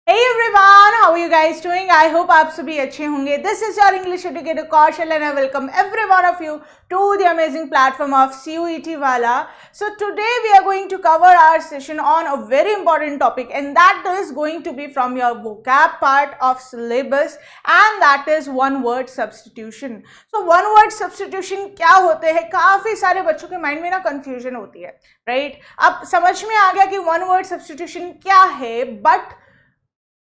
Hey everyone, how are you guys doing? I hope आप सभी अच्छे होंगे. This is your English educator Kaushal and I welcome every one of you to the amazing platform of CUET Wala. So today we are going to cover our session on a very important topic and that is going to be from your vocab part of syllabus and that is one word substitution. So one word substitution क्या होते हैं? काफ़ी सारे बच्चों के mind में ना confusion होती है, right? अब समझ में आ गया कि one word substitution क्या है, but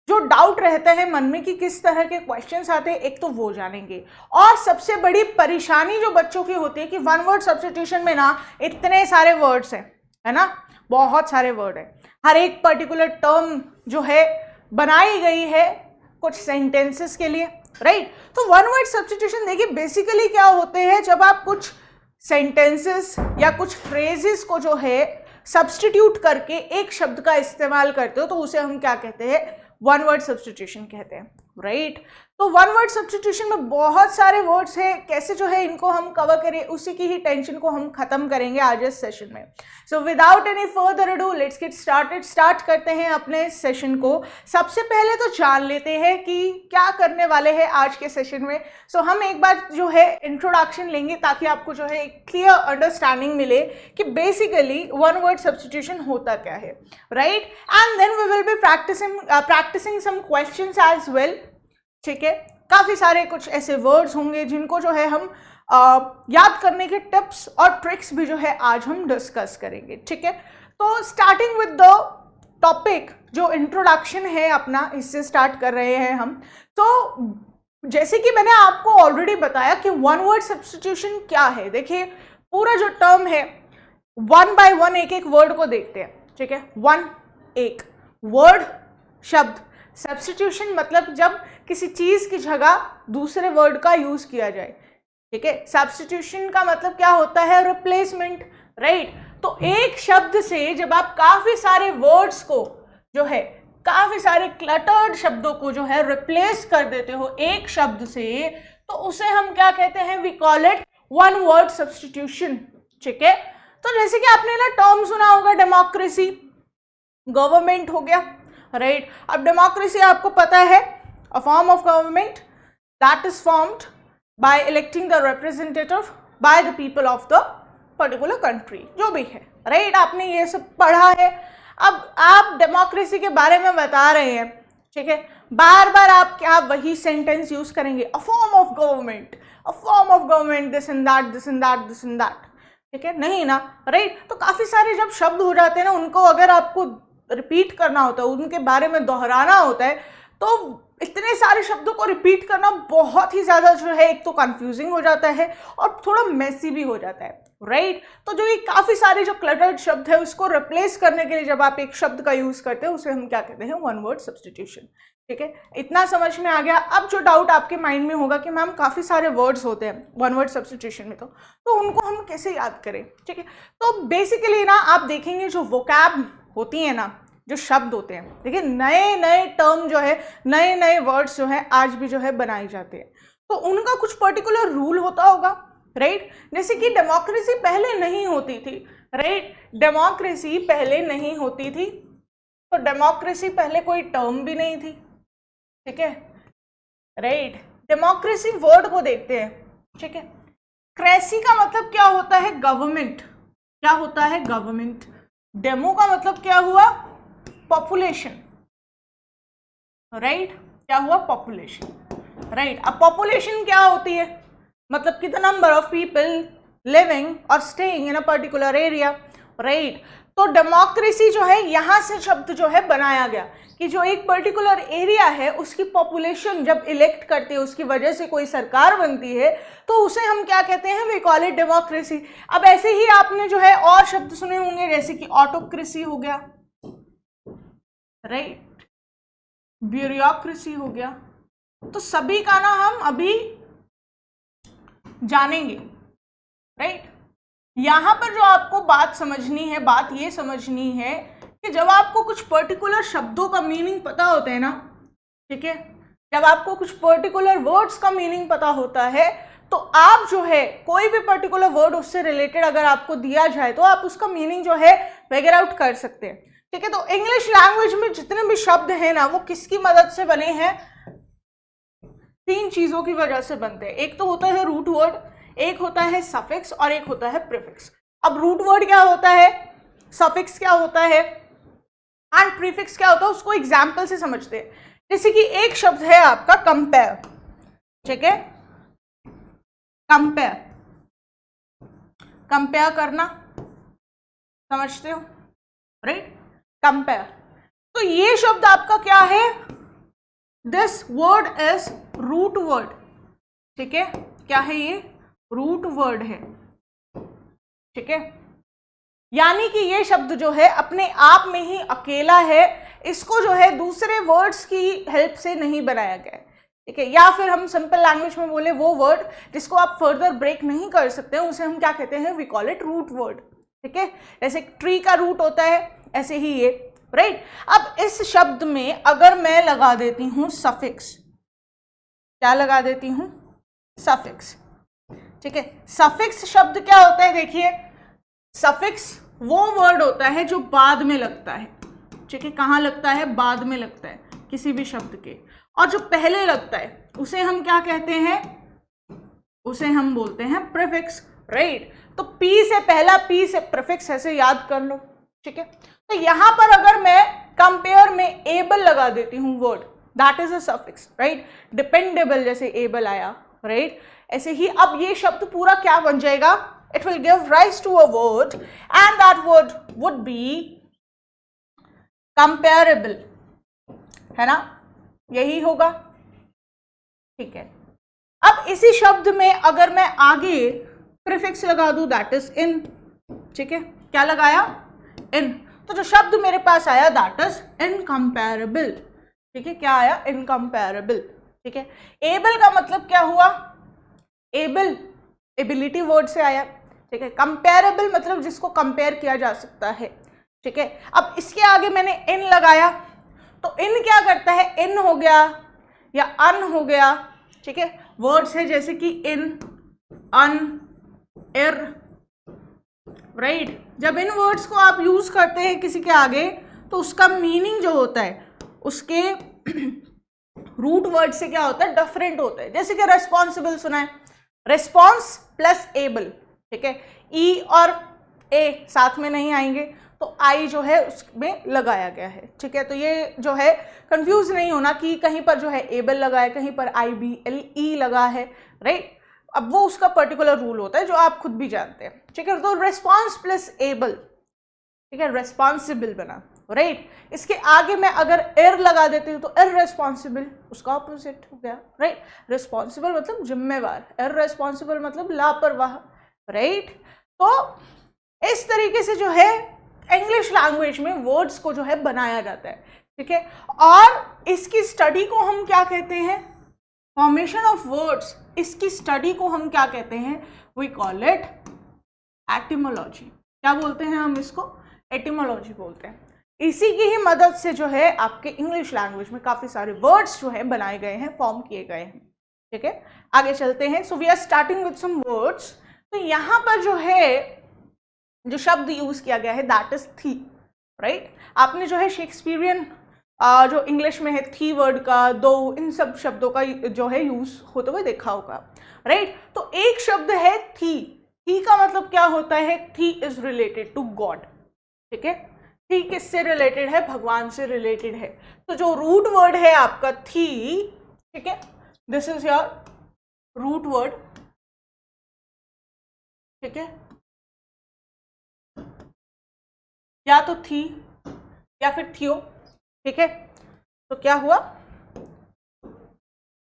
जो डाउट रहता है मन में कि किस तरह के क्वेश्चंस आते हैं, एक तो वो जानेंगे. और सबसे बड़ी परेशानी जो बच्चों की होती है कि वन वर्ड सब्स्टिट्यूशन में ना इतने सारे वर्ड्स हैं, है ना, बहुत सारे वर्ड हैं. हर एक पर्टिकुलर टर्म जो है बनाई गई है कुछ सेंटेंसेस के लिए, राइट. तो वन वर्ड सब्स्टिट्यूशन देखिए बेसिकली क्या होते हैं, जब आप कुछ सेंटेंसेस या कुछ फ्रेजेस को जो है सब्स्टिट्यूट करके एक शब्द का इस्तेमाल करते हो तो उसे हम क्या कहते हैं, वन वर्ड सब्स्टिट्यूशन कहते हैं, राइट. तो वन वर्ड सब्स्टिट्यूशन में बहुत सारे वर्ड्स हैं, कैसे जो है इनको हम कवर करें उसी की ही टेंशन को हम खत्म करेंगे आज इस सेशन में. So without any further ado let's get started. Start करते हैं अपने सेशन को. सबसे पहले तो जान लेते हैं कि क्या करने वाले हैं आज के सेशन में. सो हम एक बार जो है इंट्रोडक्शन लेंगे ताकि आपको जो है एक क्लियर अंडरस्टैंडिंग मिले कि बेसिकली वन वर्ड सब्स्टिट्यूशन होता क्या है, right. And then we will be practising some questions as well. ठीक है, काफ़ी सारे कुछ ऐसे वर्ड्स होंगे जिनको जो है हम याद करने के टिप्स और ट्रिक्स भी जो है आज हम डिस्कस करेंगे. ठीक है, तो स्टार्टिंग विद द टॉपिक, जो इंट्रोडक्शन है अपना, इससे स्टार्ट कर रहे हैं हम. तो जैसे कि मैंने आपको ऑलरेडी बताया कि वन वर्ड सब्स्टिट्यूशन क्या है. देखिए पूरा जो टर्म है वन बाय वन एक एक वर्ड को देखते हैं. ठीक है, वन एक वर्ड शब्द. सब्स्टिट्यूशन मतलब जब किसी चीज की जगह दूसरे वर्ड का यूज किया जाए. ठीक है, सब्स्टिट्यूशन का मतलब क्या होता है, रिप्लेसमेंट, राइट. तो एक शब्द से जब आप काफी सारे वर्ड्स को जो है, काफी सारे क्लटर्ड शब्दों को जो है रिप्लेस कर देते हो एक शब्द से, तो उसे हम क्या कहते हैं, we call it one word substitution. ठीक है, तो जैसे कि आपने ना टर्म सुना होगा, डेमोक्रेसी, गवर्नमेंट हो गया, राइट. अब डेमोक्रेसी आपको पता है, a form of government that is formed by electing the representative by the people of the particular country, जो भी है, राइट. आपने ये सब पढ़ा है. अब आप डेमोक्रेसी के बारे में बता रहे हैं, ठीक है, बार बार आप क्या वही सेंटेंस यूज करेंगे, a form of government, a form of government, this and that, this and that, this and that. ठीक है, नहीं ना, राइट. तो काफी सारे जब शब्द हो जाते हैं ना, उनको अगर आपको रिपीट करना होता है, उनके बारे में दोहराना होता है, तो इतने सारे शब्दों को रिपीट करना बहुत ही ज़्यादा जो है एक तो कंफ्यूजिंग हो जाता है और थोड़ा मेसी भी हो जाता है, राइट. तो जो ये काफ़ी सारे जो क्लटर्ड शब्द है उसको रिप्लेस करने के लिए जब आप एक शब्द का यूज़ करते हैं उसे हम क्या कहते हैं, वन वर्ड सब्स्टिट्यूशन. ठीक है, इतना समझ में आ गया. अब जो डाउट आपके माइंड में होगा कि मैम काफ़ी सारे वर्ड्स होते हैं वन वर्ड सब्स्टिट्यूशन में, तो उनको हम कैसे याद करें. ठीक है, तो बेसिकली ना आप देखेंगे जो वोकैब होती है ना, जो शब्द होते हैं, देखिए नए नए टर्म जो है, नए नए वर्ड्स जो है आज भी जो है बनाए जाते हैं, तो उनका कुछ पर्टिकुलर रूल होता होगा, राइट. जैसे कि डेमोक्रेसी पहले नहीं होती थी, राइट. डेमोक्रेसी पहले नहीं होती थी, तो डेमोक्रेसी पहले कोई टर्म भी नहीं थी. ठीक है, राइट. डेमोक्रेसी वर्ड को देखते हैं. ठीक है, क्रेसी का मतलब क्या होता है, गवर्नमेंट. क्या होता है, गवर्नमेंट. डेमो का मतलब क्या हुआ, पॉपुलेशन, राइट. क्या हुआ, पॉपुलेशन, राइट. अब पॉपुलेशन क्या होती है, मतलब कि the number of people living और staying in a particular area, right. तो डेमोक्रेसी जो है यहाँ से शब्द जो है बनाया गया कि जो एक पर्टिकुलर एरिया है उसकी पॉपुलेशन जब इलेक्ट करते हैं, उसकी वजह से कोई सरकार बनती है, तो उसे हम क्या कहते हैं, वी कॉल इट डेमोक्रेसी. अब ऐसे ही आपने जो है और शब्द सुने होंगे, जैसे कि ऑटोक्रेसी हो गया, राइट, ब्यूरोक्रेसी हो गया. तो सभी का ना हम अभी जानेंगे, राइट. यहां पर जो आपको बात समझनी है, बात ये समझनी है कि जब आपको कुछ पर्टिकुलर शब्दों का मीनिंग पता होता है ना, ठीक है, जब आपको कुछ पर्टिकुलर वर्ड्स का मीनिंग पता होता है, तो आप जो है कोई भी पर्टिकुलर वर्ड उससे रिलेटेड अगर आपको दिया जाए तो आप उसका मीनिंग जो है फिगर आउट कर सकते हैं. ठीक है। तो इंग्लिश लैंग्वेज में जितने भी शब्द हैं ना, वो किसकी मदद से बने हैं? 3 चीजों की वजह से बनते हैं। एक तो होता है रूट वर्ड, एक होता है सफिक्स और एक होता है प्रीफिक्स। अब रूट वर्ड क्या होता है, सफिक्स क्या होता है एंड प्रीफिक्स क्या होता है, उसको एग्जाम्पल से समझते हैं। जैसे कि एक शब्द है आपका कंपेयर, ठीक है, कंपेयर, कंपेयर करना, समझते हो, राइट, कंपेयर। तो ये शब्द आपका क्या है, this word is root word, ठीक है, क्या है ये, रूट वर्ड है, ठीक है। यानी कि ये शब्द जो है अपने आप में ही अकेला है, इसको जो है दूसरे वर्ड्स की हेल्प से नहीं बनाया गया है, ठीक है। या फिर हम सिंपल लैंग्वेज में बोले, वो वर्ड जिसको आप फर्दर ब्रेक नहीं कर सकते उसे हम क्या कहते हैं, we call it root word, ठीक है। जैसे ट्री का रूट होता है, ऐसे ही ये, राइट। अब इस शब्द में अगर मैं लगा देती हूं सफिक्स, क्या लगा देती हूं, सफिक्स, ठीक है। सफिक्स शब्द क्या होता है, देखिए, सफिक्स वो वर्ड होता है जो बाद में लगता है, ठीक है, कहाँ लगता है, बाद में लगता है किसी भी शब्द के, और जो पहले लगता है उसे हम क्या कहते हैं, उसे हम बोलते हैं प्रीफिक्स, राइट। तो पी से पहला, पी से प्रीफिक्स, ऐसे याद कर लो, ठीक है। तो यहां पर अगर मैं कंपेयर में एबल लगा देती हूं word, that is a suffix, right. Dependable जैसे एबल आया, राइट, ऐसे ही अब ये शब्द पूरा क्या बन जाएगा, it will give rise to a word and that word would be comparable, है ना, यही होगा, ठीक है। अब इसी शब्द में अगर मैं आगे प्रीफिक्स लगा दूं, दैट इज इन, ठीक है, क्या लगाया, इन, तो जो शब्द मेरे पास आया दैट इज इनकम्पेरेबल, ठीक है, क्या आया, इनकम्पेरेबल, ठीक है। एबल का मतलब क्या हुआ, एबल एबिलिटी वर्ड से आया, ठीक है। कंपेरेबल मतलब जिसको कंपेयर किया जा सकता है, ठीक है। अब इसके आगे मैंने इन लगाया, तो इन क्या करता है, इन हो गया या अन हो गया, ठीक है, वर्ड्स है जैसे कि इन, अन, एर, राइट। जब इन वर्ड्स को आप यूज करते हैं किसी के आगे, तो उसका मीनिंग जो होता है उसके रूट वर्ड से क्या होता है, डिफरेंट होता है। जैसे कि रेस्पॉन्सिबल सुना है, रेस्पॉन्स प्लस एबल, ठीक है, ई और ए साथ में नहीं आएंगे, तो आई जो है उसमें लगाया गया है, ठीक है। तो ये जो है कंफ्यूज नहीं होना कि कहीं पर जो है एबल लगा है, कहीं पर आई बी एल ई लगा है, राइट। अब वो उसका पर्टिकुलर रूल होता है जो आप खुद भी जानते हैं, ठीक है। तो रेस्पॉन्स प्लस एबल, ठीक है, रेस्पॉन्सिबल बना, राइट। इसके आगे मैं अगर एर लगा देती हूँ तो इररेस्पॉन्सिबल, उसका ऑपोजिट हो गया, राइट। रिस्पॉन्सिबल मतलब जिम्मेवार, इररेस्पॉन्सिबल मतलब लापरवाह, राइट। तो इस तरीके से जो है इंग्लिश लैंग्वेज में वर्ड्स को जो है बनाया जाता है, ठीक है। और इसकी स्टडी को हम क्या कहते हैं, फॉर्मेशन ऑफ वर्ड्स, इसकी स्टडी को हम क्या कहते हैं, वी कॉल इट एटिमोलॉजी। क्या बोलते हैं हम इसको, एटिमोलॉजी बोलते हैं। इसी की ही मदद से जो है आपके इंग्लिश लैंग्वेज में काफी सारे वर्ड्स जो है बनाए गए हैं, फॉर्म किए गए हैं, ठीक है। आगे चलते हैं। So we are starting with some words. तो यहाँ पर जो है जो शब्द यूज किया गया है दैट इज थी, राइट। आपने जो है शेक्सपियरियन जो इंग्लिश में है थी वर्ड का, दो, इन सब शब्दों का जो है यूज होते हुए देखा होगा, राइट। तो एक शब्द है थी, थी का मतलब क्या होता है, थी इज रिलेटेड टू गॉड, ठीक है। थी किससे रिलेटेड है, भगवान से रिलेटेड है। तो जो रूट वर्ड है आपका थी, ठीक है, this is your root word, ठीक है, या तो थी या फिर थियो, ठीक है। तो क्या हुआ,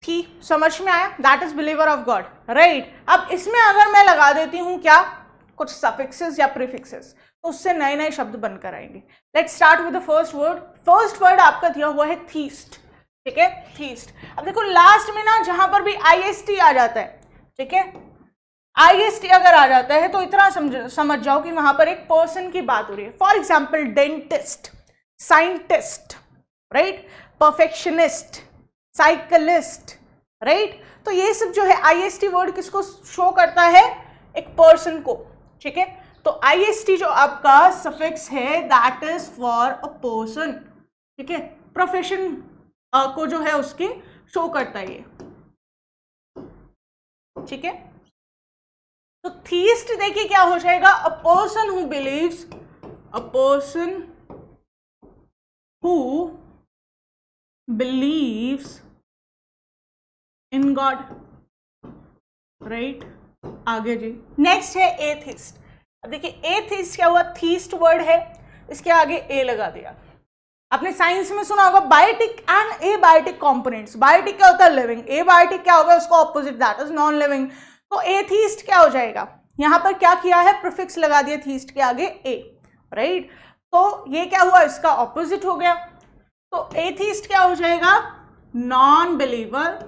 थी, समझ में आया, that is believer of God, right. अब इसमें अगर मैं लगा देती हूं क्या, कुछ सफिक्सेस या प्रीफिक्सेस, तो उससे नए नए शब्द बनकर आएंगे। Let's start with the first word. First word आपका दिया हुआ है थीस्ट, ठीक है, थीस्ट। अब देखो लास्ट में ना जहां पर भी आईएसटी आ जाता है, ठीक है, आईएसटी अगर आ जाता है तो इतना समझ जाओ कि वहां पर एक पर्सन की बात हो रही है। For example dentist, scientist, right, perfectionist, cyclist, right. तो ये सब जो है आईएसटी वर्ड किसको शो करता है, एक पर्सन को, ठीक है। तो IST जो आपका सफिक्स है that is for a person, ठीक है, प्रोफेशन को जो है उसके शो करता है ये, ठीक है। तो थीस्ट देखिए क्या हो जाएगा, अ person who believes, a person who believes in God, right. आगे जी नेक्स्ट है एथिस्ट। अब देखिए एथिस्ट क्या हुआ, थीस्ट वर्ड है, इसके आगे ए लगा दिया। आपने साइंस में सुना होगा biotic and abiotic components. Biotic क्या होता है, लिविंग, एबायोटिक क्या होगा, उसका opposite that is non living. तो एथीस्ट क्या हो जाएगा, यहां पर क्या किया है, प्रीफिक्स लगा दिया थीस्ट के आगे ए, राइट। तो ये क्या हुआ, इसका ऑपोजिट हो गया। तो एथीस्ट क्या हो जाएगा, non believer,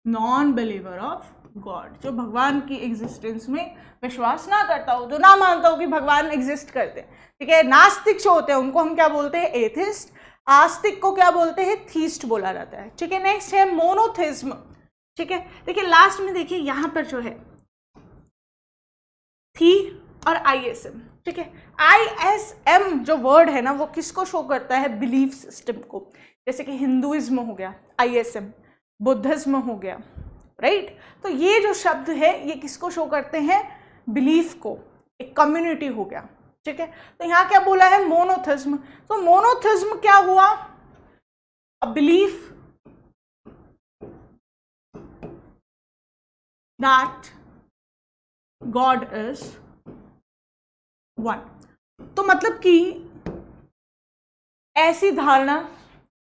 non believer of God, जो भगवान की एग्जिस्टेंस में विश्वास ना करता हो, जो ना मानता हो कि भगवान एग्जिस्ट करते हैं, ठीक है। नास्तिक जो होते हैं उनको हम क्या बोलते हैं, एथिस्ट। आस्तिक को क्या बोलते हैं, थीस्ट बोला जाता है, ठीक है। नेक्स्ट है मोनोथिज्म, ठीक है। देखिए लास्ट में देखिए यहां पर जो है थी और ISM, ठीक है। ISM जो वर्ड है ना वो किसको शो करता है, बिलीफ सिस्टम को। जैसे कि हिंदुइज्म हो गया ISM, बुद्धिज्म हो गया, राइट। तो ये जो शब्द है ये किसको शो करते हैं, बिलीफ को, एक कम्युनिटी हो गया, ठीक है। तो यहाँ क्या बोला है, मोनोथिज्म। तो मोनोथिज्म क्या हुआ, a belief that God is one. तो मतलब कि ऐसी धारणा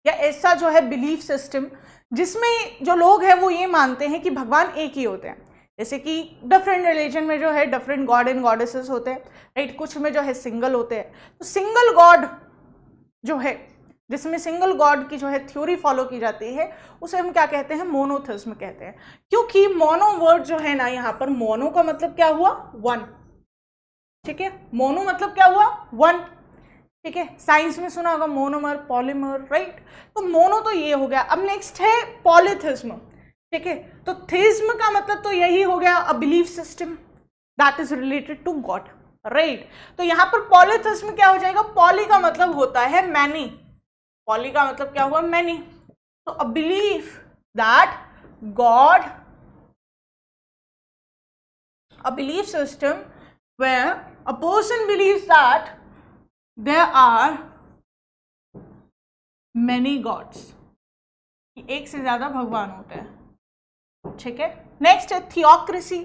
या ऐसा जो है बिलीफ सिस्टम जिसमें जो लोग हैं वो ये मानते हैं कि भगवान एक ही होते हैं। जैसे कि डिफरेंट रिलीजन में जो है डिफरेंट गॉड एंड गॉडेसेस होते हैं, राइट। कुछ में जो है सिंगल होते हैं। तो सिंगल गॉड जो है, जिसमें सिंगल गॉड की जो है थ्योरी फॉलो की जाती है, उसे हम क्या कहते हैं, मोनोथिज्म कहते हैं। क्योंकि मोनो वर्ड जो है ना, यहाँ पर मोनो का मतलब क्या हुआ, वन, ठीक है। मोनो मतलब क्या हुआ, वन, ठीक है। साइंस में सुना होगा मोनोमर, पॉलीमर, राइट। तो मोनो तो ये हो गया। अब नेक्स्ट है पॉलीथिज्म, ठीक है। तो थिज्म का मतलब तो यही हो गया, a belief system that is related to God, right. तो यहां पर पॉलीथिज्म क्या हो जाएगा, पॉली का मतलब होता है मैनी, पॉली का मतलब क्या हुआ, मैनी। तो a belief that God, a belief system where a person believes that there are many gods, एक से ज्यादा भगवान होते हैं, ठीक है। नेक्स्ट है थियोक्रेसी।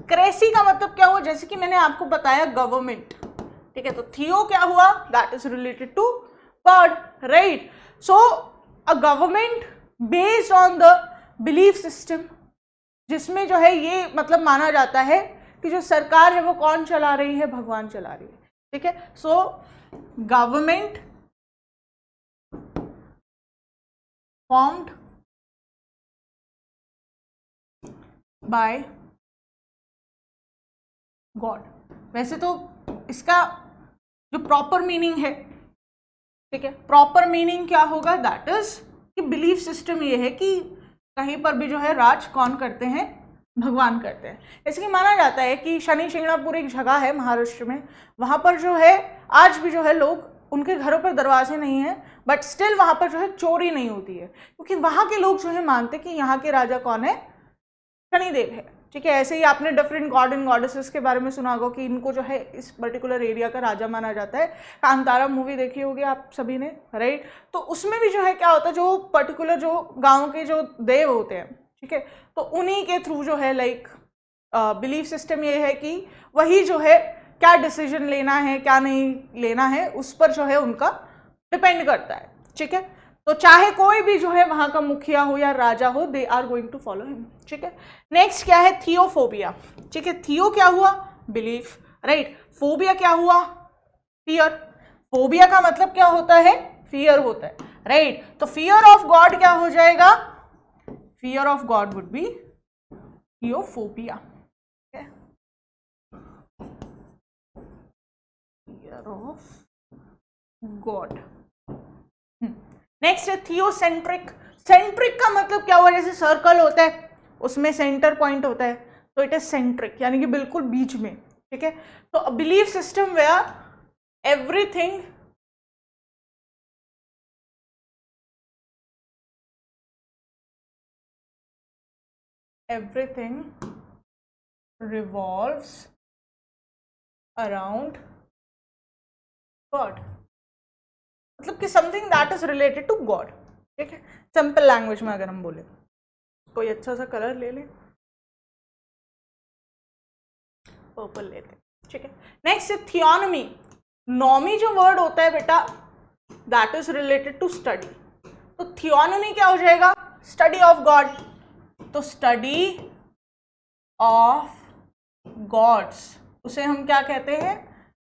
क्रेसी का मतलब क्या हुआ, जैसे कि मैंने आपको बताया गवर्नमेंट, ठीक है। तो थियो क्या हुआ, that is related to God, right. So a government based on the belief system, जिसमें जो है ये मतलब माना जाता है कि जो सरकार है वो कौन चला रही है, भगवान चला रही है, ठीक है। So government formed by God. वैसे तो इसका जो प्रॉपर मीनिंग है, ठीक है, प्रॉपर मीनिंग क्या होगा, दैट इज कि बिलीफ सिस्टम ये है कि कहीं पर भी जो है राज कौन करते हैं, भगवान करते हैं। जैसे कि माना जाता है कि शनि शिंगणापुर एक जगह है महाराष्ट्र में, वहाँ पर जो है आज भी जो है लोग, उनके घरों पर दरवाजे नहीं है बट स्टिल वहाँ पर जो है चोरी नहीं होती है, क्योंकि वहाँ के लोग जो है मानते कि यहाँ के राजा कौन है, शनिदेव है, ठीक है। ऐसे ही आपने डिफरेंट गॉड एंड गॉडेसेस के बारे में सुना होगा कि इनको जो है इस पर्टिकुलर एरिया का राजा माना जाता है। कांतारा मूवी देखी होगी आप सभी ने, राइट। तो उसमें भी जो है क्या होता है, जो पर्टिकुलर जो गाँव के जो देव होते हैं, ठीक है, तो उन्हीं के थ्रू जो है लाइक बिलीफ सिस्टम ये है कि वही जो है क्या डिसीजन लेना है क्या नहीं लेना है उस पर जो है उनका डिपेंड करता है, ठीक है। तो चाहे कोई भी जो है वहां का मुखिया हो या राजा हो, they are going to follow him, ठीक है। नेक्स्ट क्या है, थियोफोबिया, ठीक है। थियो क्या हुआ, बिलीफ, राइट। फोबिया क्या हुआ, फियर। फोबिया का मतलब क्या होता है, फियर होता है, राइट। तो फियर ऑफ गॉड क्या हो जाएगा, fear of God would be theophobia, okay? Fear of God. Next है थियोसेंट्रिक। सेंट्रिक का मतलब क्या हुआ, जैसे सर्कल होता है उसमें सेंटर पॉइंट होता है, तो इट इज सेंट्रिक, यानी कि बिल्कुल बीच में, ठीक है। तो a belief system where everything revolves around God, मतलब कि something that is related to God, ठीक है। सिंपल लैंग्वेज में अगर हम बोले, कोई अच्छा सा कलर ले लें, पर्पल लेते हैं, ठीक है। नेक्स्ट है थियोनमी। नॉमी जो वर्ड होता है बेटा, that is related to study, तो थियोनमी क्या हो जाएगा, स्टडी ऑफ गॉड, तो स्टडी ऑफ गॉड्स उसे हम क्या कहते हैं,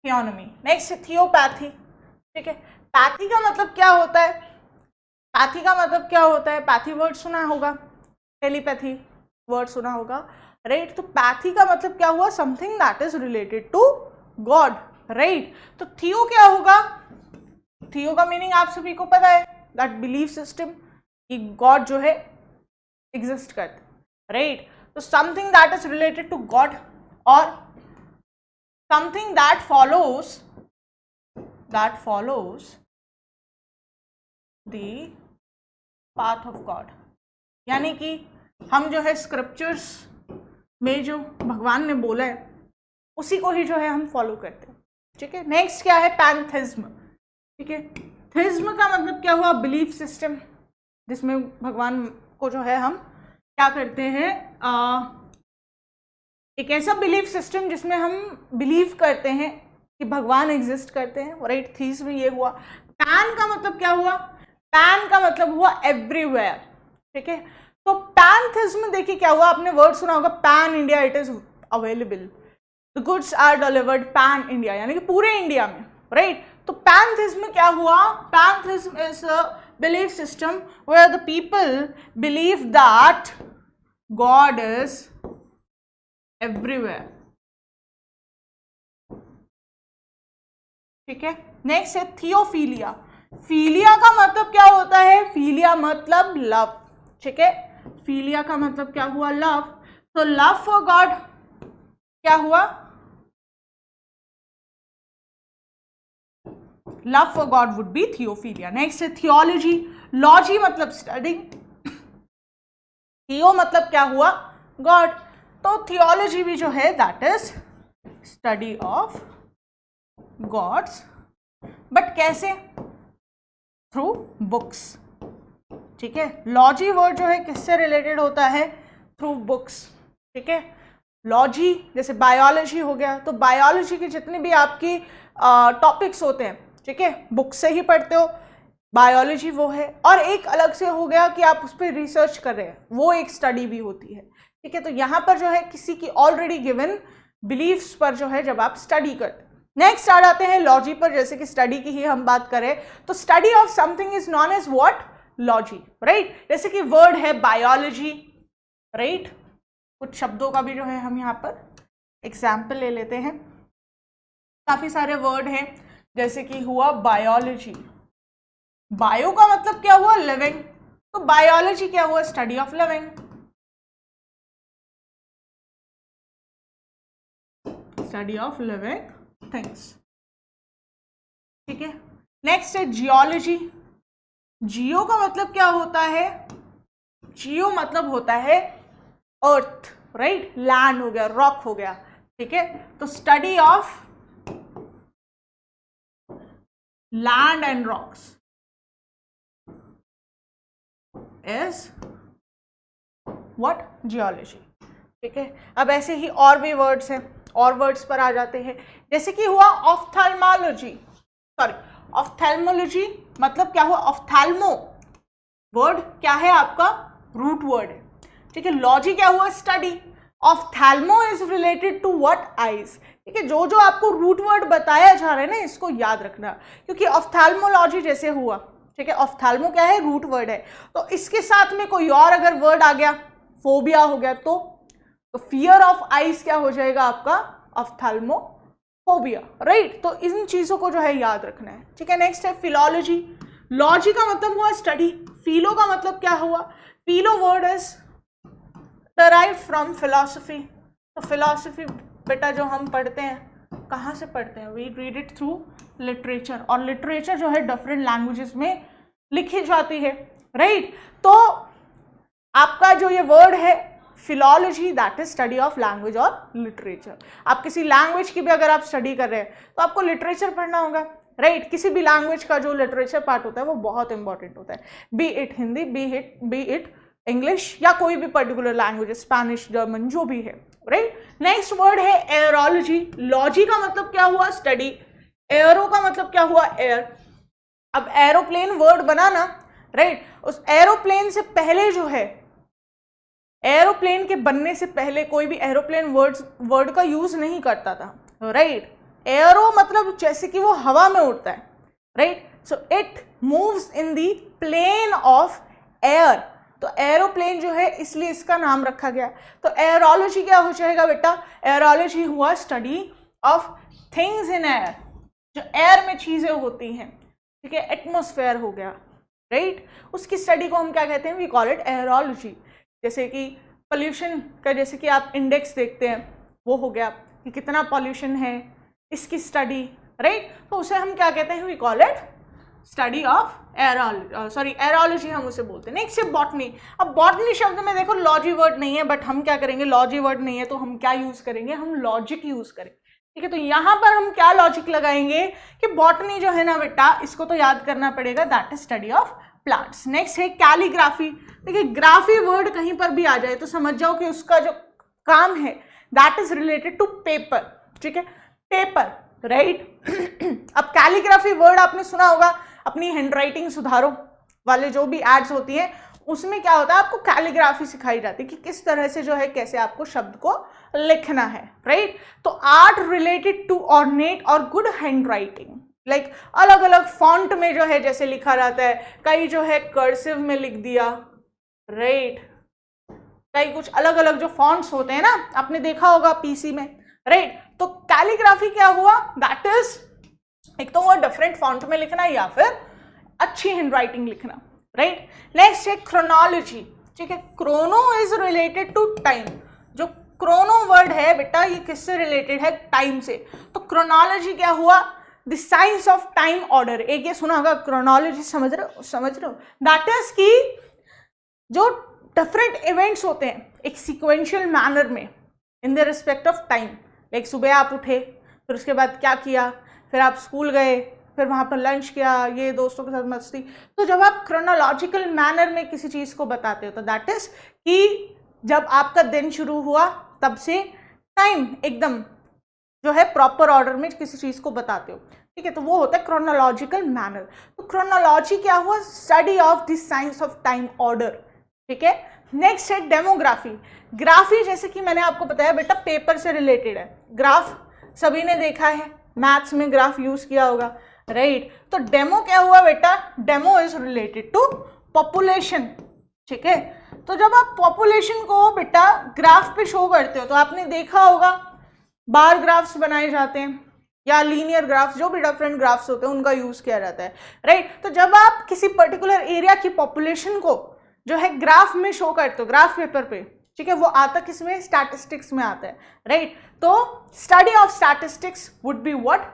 थियोनमी। नेक्स्ट थियोपैथी, ठीक है। पैथी का मतलब क्या होता है, पैथी का मतलब क्या होता है, पैथी वर्ड सुना होगा, टेलीपैथी वर्ड सुना होगा, राइट। तो पैथी का मतलब क्या हुआ, something that is related to God, right. तो थियो क्या होगा, थियो का मीनिंग आप सभी को पता है, दैट बिलीफ सिस्टम कि गॉड जो है एग्जिस्ट करते, राइट। तो something that is related to God, और something that follows the path of God, यानी कि हम जो है स्क्रिप्चर्स में जो भगवान ने बोला है उसी को ही जो है हम फॉलो करते हैं, ठीक है। नेक्स्ट क्या है, पैंथिज्म, ठीक है। थिज्म का मतलब क्या हुआ, बिलीफ सिस्टम जिसमें भगवान को जो है हम क्या करते हैं, एक ऐसा बिलीफ सिस्टम जिसमें हम बिलीव करते हैं कि भगवान एग्जिस्ट करते हैं, राइट। थीस में ये हुआ। पैन का मतलब क्या हुआ, पैन का मतलब हुआ एवरीवेयर, ठीक है। तो पैंथिज्म देखिए क्या हुआ, आपने वर्ड सुना होगा pan India, it is available, the goods are delivered pan India, यानी कि पूरे इंडिया में, राइट। तो पैंथिज्म क्या हुआ, pantheism is a belief system where the people believe that God is everywhere, ठीक है। नेक्स्ट है थियोफीलिया। फीलिया का मतलब क्या होता है, फीलिया मतलब लव, ठीक है। फीलिया का मतलब क्या हुआ, लव। तो लव फॉर गॉड क्या हुआ, love for God would be theophilia. Next है थियोलॉजी। लॉजी मतलब स्टडी, थियो मतलब क्या हुआ, गॉड। तो थियोलॉजी भी जो है that is study of gods, but कैसे, थ्रू बुक्स, ठीक है। लॉजी वर्ड जो है किससे रिलेटेड होता है, थ्रू बुक्स, ठीक है। लॉजी जैसे बायोलॉजी हो गया, तो बायोलॉजी के जितने भी आपकी टॉपिक्स होते हैं, ठीक है, बुक से ही पढ़ते हो, बायोलॉजी वो है। और एक अलग से हो गया कि आप उस पर रिसर्च कर रहे हैं, वो एक स्टडी भी होती है, ठीक है। तो यहाँ पर जो है किसी की ऑलरेडी गिवन बिलीफ्स पर जो है जब आप स्टडी करते हैं। नेक्स्ट आ जाते हैं लॉजी पर, जैसे कि स्टडी की ही हम बात करें तो study of something is known as what, logy, right. जैसे कि वर्ड है बायोलॉजी, राइट। कुछ शब्दों का भी जो है हम यहाँ पर एग्जाम्पल ले लेते हैं, काफी सारे वर्ड हैं, जैसे कि हुआ बायोलॉजी, बायो का मतलब क्या हुआ, लिविंग, तो बायोलॉजी क्या हुआ, study of living, study of living things, ठीक है। नेक्स्ट है जियोलॉजी। जियो का मतलब क्या होता है, जियो मतलब होता है अर्थ, राइट, लैंड हो गया, रॉक हो गया, ठीक है। तो study of land and rocks is what, geology, ठीक है। अब ऐसे ही और भी वर्ड्स हैं, और वर्ड्स पर आ जाते हैं, जैसे कि हुआ ऑफ्थेल्मोलॉजी, सॉरी ऑफ्थेल्मोलॉजी मतलब क्या हुआ, ऑफ्थेल्मो वर्ड क्या है आपका, रूट वर्ड है, ठीक है। लॉजी क्या हुआ, study, ophthalmo is related to what, eyes, ठीक है। जो जो आपको रूट वर्ड बताया जा रहा है ना, इसको याद रखना, क्योंकि ऑफ्थेल्मोलॉजी जैसे हुआ, ठीक है, ऑफ्थेल्मो क्या है, रूट वर्ड है, तो इसके साथ में कोई और अगर वर्ड आ गया, फोबिया हो गया, तो फियर ऑफ आइज क्या हो जाएगा आपका, ऑफ्थेल्मोफोबिया, राइट। तो इन चीजों को जो है याद रखना है, ठीक है। नेक्स्ट है फिलॉलॉजी। लॉजी का मतलब हुआ स्टडी, फिलो का मतलब क्या हुआ, philo word is derive from philosophy. तो फिलोसफी बेटा जो हम पढ़ते हैं कहाँ से पढ़ते हैं? We read it through literature, और लिटरेचर जो है डिफरेंट लैंग्वेजेस में लिखी जाती है, राइट? तो आपका जो ये वर्ड है philology, that is study of language और लिटरेचर। आप किसी लैंग्वेज की भी अगर आप स्टडी कर रहे हैं तो आपको लिटरेचर पढ़ना होगा, राइट? किसी भी लैंग्वेज का जो लिटरेचर पार्ट होता है वो बहुत इंपॉर्टेंट होता है, B it Hindi, B it English, या कोई भी पर्टिकुलर लैंग्वेज, स्पेनिश, जर्मन, जो भी है, राइट? नेक्स्ट वर्ड है एयरोलॉजी। लॉजी का मतलब क्या हुआ? स्टडी। एयरो का मतलब क्या हुआ? एयर। अब एरोप्लेन वर्ड बना ना, राइट? उस एरोप्लेन से पहले जो है, एरोप्लेन के बनने से पहले कोई भी एरोप्लेन वर्ड का यूज नहीं करता था, राइट? एयरो मतलब जैसे कि वो हवा में उड़ता है, right? So it moves in the plane of air. तो एरोप्लेन जो है इसलिए इसका नाम रखा गया। तो एयरोलॉजी क्या हो जाएगा बेटा? एयरोलॉजी हुआ study of things in air, जो एयर में चीजें होती हैं, ठीक है? एटमॉस्फेयर हो गया, राइट? उसकी स्टडी को हम क्या कहते हैं? We call it aerology. जैसे कि पोल्यूशन का, जैसे कि आप इंडेक्स देखते हैं, वो हो गया कि कितना पॉल्यूशन है, इसकी स्टडी, राइट? तो उसे हम क्या कहते हैं? We call it study of aerology हम उसे बोलते हैं। नेक्स्ट है बॉटनी। अब बॉटनी शब्द में देखो लॉजी वर्ड नहीं है, बट हम क्या करेंगे? लॉजी वर्ड नहीं है तो हम क्या यूज करेंगे? हम लॉजिक यूज करेंगे, ठीक है? तो यहाँ पर हम क्या लॉजिक लगाएंगे कि बॉटनी जो है ना बेटा, इसको तो याद करना पड़ेगा, that is study of plants. Next है कैलीग्राफी। देखिए ग्राफी वर्ड कहीं पर भी आ जाए तो समझ जाओ कि उसका जो काम है that is related to paper, ठीक है? Paper, right? अब कैलीग्राफी वर्ड आपने सुना होगा, अपनी हैंडराइटिंग सुधारो वाले जो भी एड्स होती हैं उसमें क्या होता है? आपको कैलीग्राफी सिखाई जाती है कि किस तरह से जो है कैसे आपको शब्द को लिखना है, राइट? तो आर्ट रिलेटेड टू ऑर्नेट और गुड हैंडराइटिंग, लाइक अलग अलग फॉन्ट में जो है जैसे लिखा रहता है, कई जो है कर्सिव में लिख दिया, राइट? कई कुछ अलग अलग जो फॉन्ट्स होते हैं ना, आपने देखा होगा पीसी में, राइट? तो कैलीग्राफी क्या हुआ? दैट इज एक तो वो डिफरेंट फॉन्ट में लिखना या फिर अच्छी हैंडराइटिंग लिखना, राइट? नेक्स्ट है क्रोनोलॉजी, ठीक है? Chrono is related to time. जो क्रोनो वर्ड है बेटा ये किससे रिलेटेड है? टाइम से। तो क्रोनोलॉजी क्या हुआ? The science of time order. एक ये सुना होगा क्रोनोलॉजी, समझ रहे हो? दैट इज की जो डिफरेंट इवेंट्स होते हैं एक सिक्वेंशियल मैनर में in the respect of time, like सुबह आप उठे, फिर उसके बाद क्या किया, फिर आप स्कूल गए, फिर वहाँ पर लंच किया, ये दोस्तों के साथ मस्ती। तो जब आप क्रोनोलॉजिकल मैनर में किसी चीज़ को बताते हो तो दैट इज कि जब आपका दिन शुरू हुआ तब से टाइम एकदम जो है प्रॉपर ऑर्डर में किसी चीज़ को बताते हो, ठीक है? तो वो होता है क्रोनोलॉजिकल मैनर। तो क्रोनोलॉजी क्या हुआ? Study of the science of time order, ठीक है? नेक्स्ट है डेमोग्राफी। ग्राफी जैसे कि मैंने आपको बताया बेटा पेपर से रिलेटेड है। ग्राफ सभी ने देखा है, मैथ्स में ग्राफ यूज किया होगा, राइट? तो डेमो क्या हुआ बेटा? Demo is related to population, ठीक है? तो जब आप पॉपुलेशन को बेटा ग्राफ पे शो करते हो तो आपने देखा होगा बार ग्राफ्स बनाए जाते हैं या लीनियर ग्राफ्स, जो भी डिफरेंट ग्राफ्स होते हैं उनका यूज किया जाता है, राइट? तो जब आप किसी पर्टिकुलर एरिया की पॉपुलेशन को जो है ग्राफ में शो करते हो, ग्राफ पेपर पे, ठीक है? वो आता किसमें? स्टैटिस्टिक्स में आता है, राइट? तो study of statistics would be what?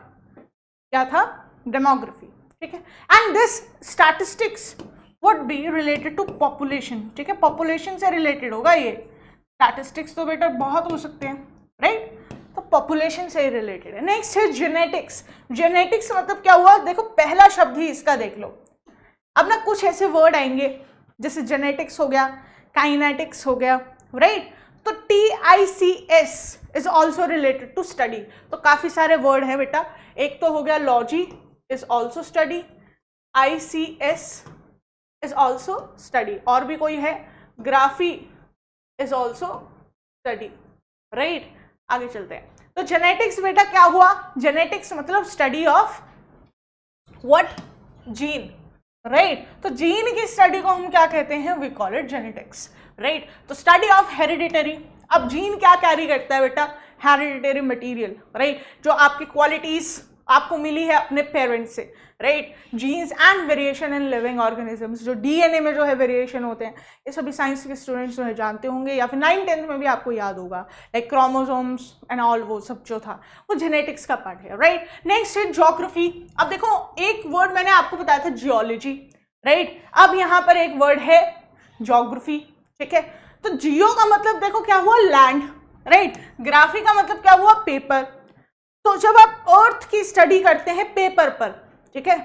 क्या था? डेमोग्राफी, ठीक है? And this statistics would be related to population, ठीक है? पॉपुलेशन से रिलेटेड होगा ये। स्टैटिस्टिक्स तो बेटा बहुत हो सकते हैं, राइट? तो पॉपुलेशन से ही रिलेटेड है। नेक्स्ट है जेनेटिक्स। जेनेटिक्स मतलब क्या हुआ? देखो पहला शब्द ही इसका देख लो। अब ना कुछ ऐसे वर्ड आएंगे जैसे जेनेटिक्स हो गया, काइनेटिक्स हो गया, राइट? तो TICS is also related to study. तो काफी सारे वर्ड है बेटा, एक तो हो गया logy is also study, ICS is also study, और भी कोई है graphy is also study, right? आगे चलते हैं। तो जेनेटिक्स बेटा क्या हुआ? जेनेटिक्स मतलब study of what? Gene, right? तो जीन की स्टडी को हम क्या कहते हैं? We call it genetics, right? तो स्टडी ऑफ हेरिडिटरी। अब जीन क्या कैरी करता है बेटा? Hereditary material, right? जो आपकी क्वालिटीज आपको मिली है अपने पेरेंट्स से, right. Genes and variation in living organisms, जो डीएनए में जो है वेरिएशन होते हैं, ये सभी साइंस के स्टूडेंट्स जो है जानते होंगे, या फिर 9th-10th में भी आपको याद होगा, लाइक क्रोमोसोम्स एंड ऑल, वो सब जो था वो जेनेटिक्स का पार्ट है, राइट। नेक्स्ट है ज्योग्राफी। अब देखो एक वर्ड मैंने आपको बताया था जियोलॉजी, राइट। अब यहाँ पर एक वर्ड है ज्योग्राफी, ठीक है। तो जियो का मतलब देखो क्या हुआ, लैंड, राइट। ग्राफी का मतलब क्या हुआ, पेपर। तो जब आप अर्थ की स्टडी करते हैं पेपर पर, ठीक है,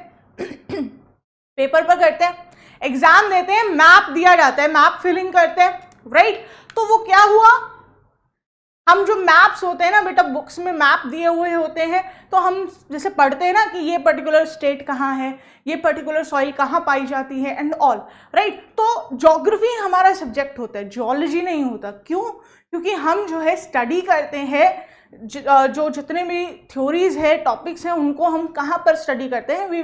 पेपर पर करते हैं, एग्जाम देते हैं, मैप दिया जाता है, मैप फिलिंग करते हैं, राइट। तो वो क्या हुआ, हम जो मैप्स होते हैं ना बेटा, बुक्स में मैप दिए हुए होते हैं, तो हम जैसे पढ़ते हैं ना कि ये पर्टिकुलर स्टेट कहाँ है, ये पर्टिकुलर सॉइल कहाँ पाई जाती है एंड ऑल, राइट। तो ज्योग्राफी हमारा सब्जेक्ट होता है, जियोलॉजी नहीं होता। क्यों? क्योंकि हम जो है स्टडी करते हैं, जो जितने भी थ्योरीज है, टॉपिक्स हैं, उनको हम कहाँ पर स्टडी करते हैं, we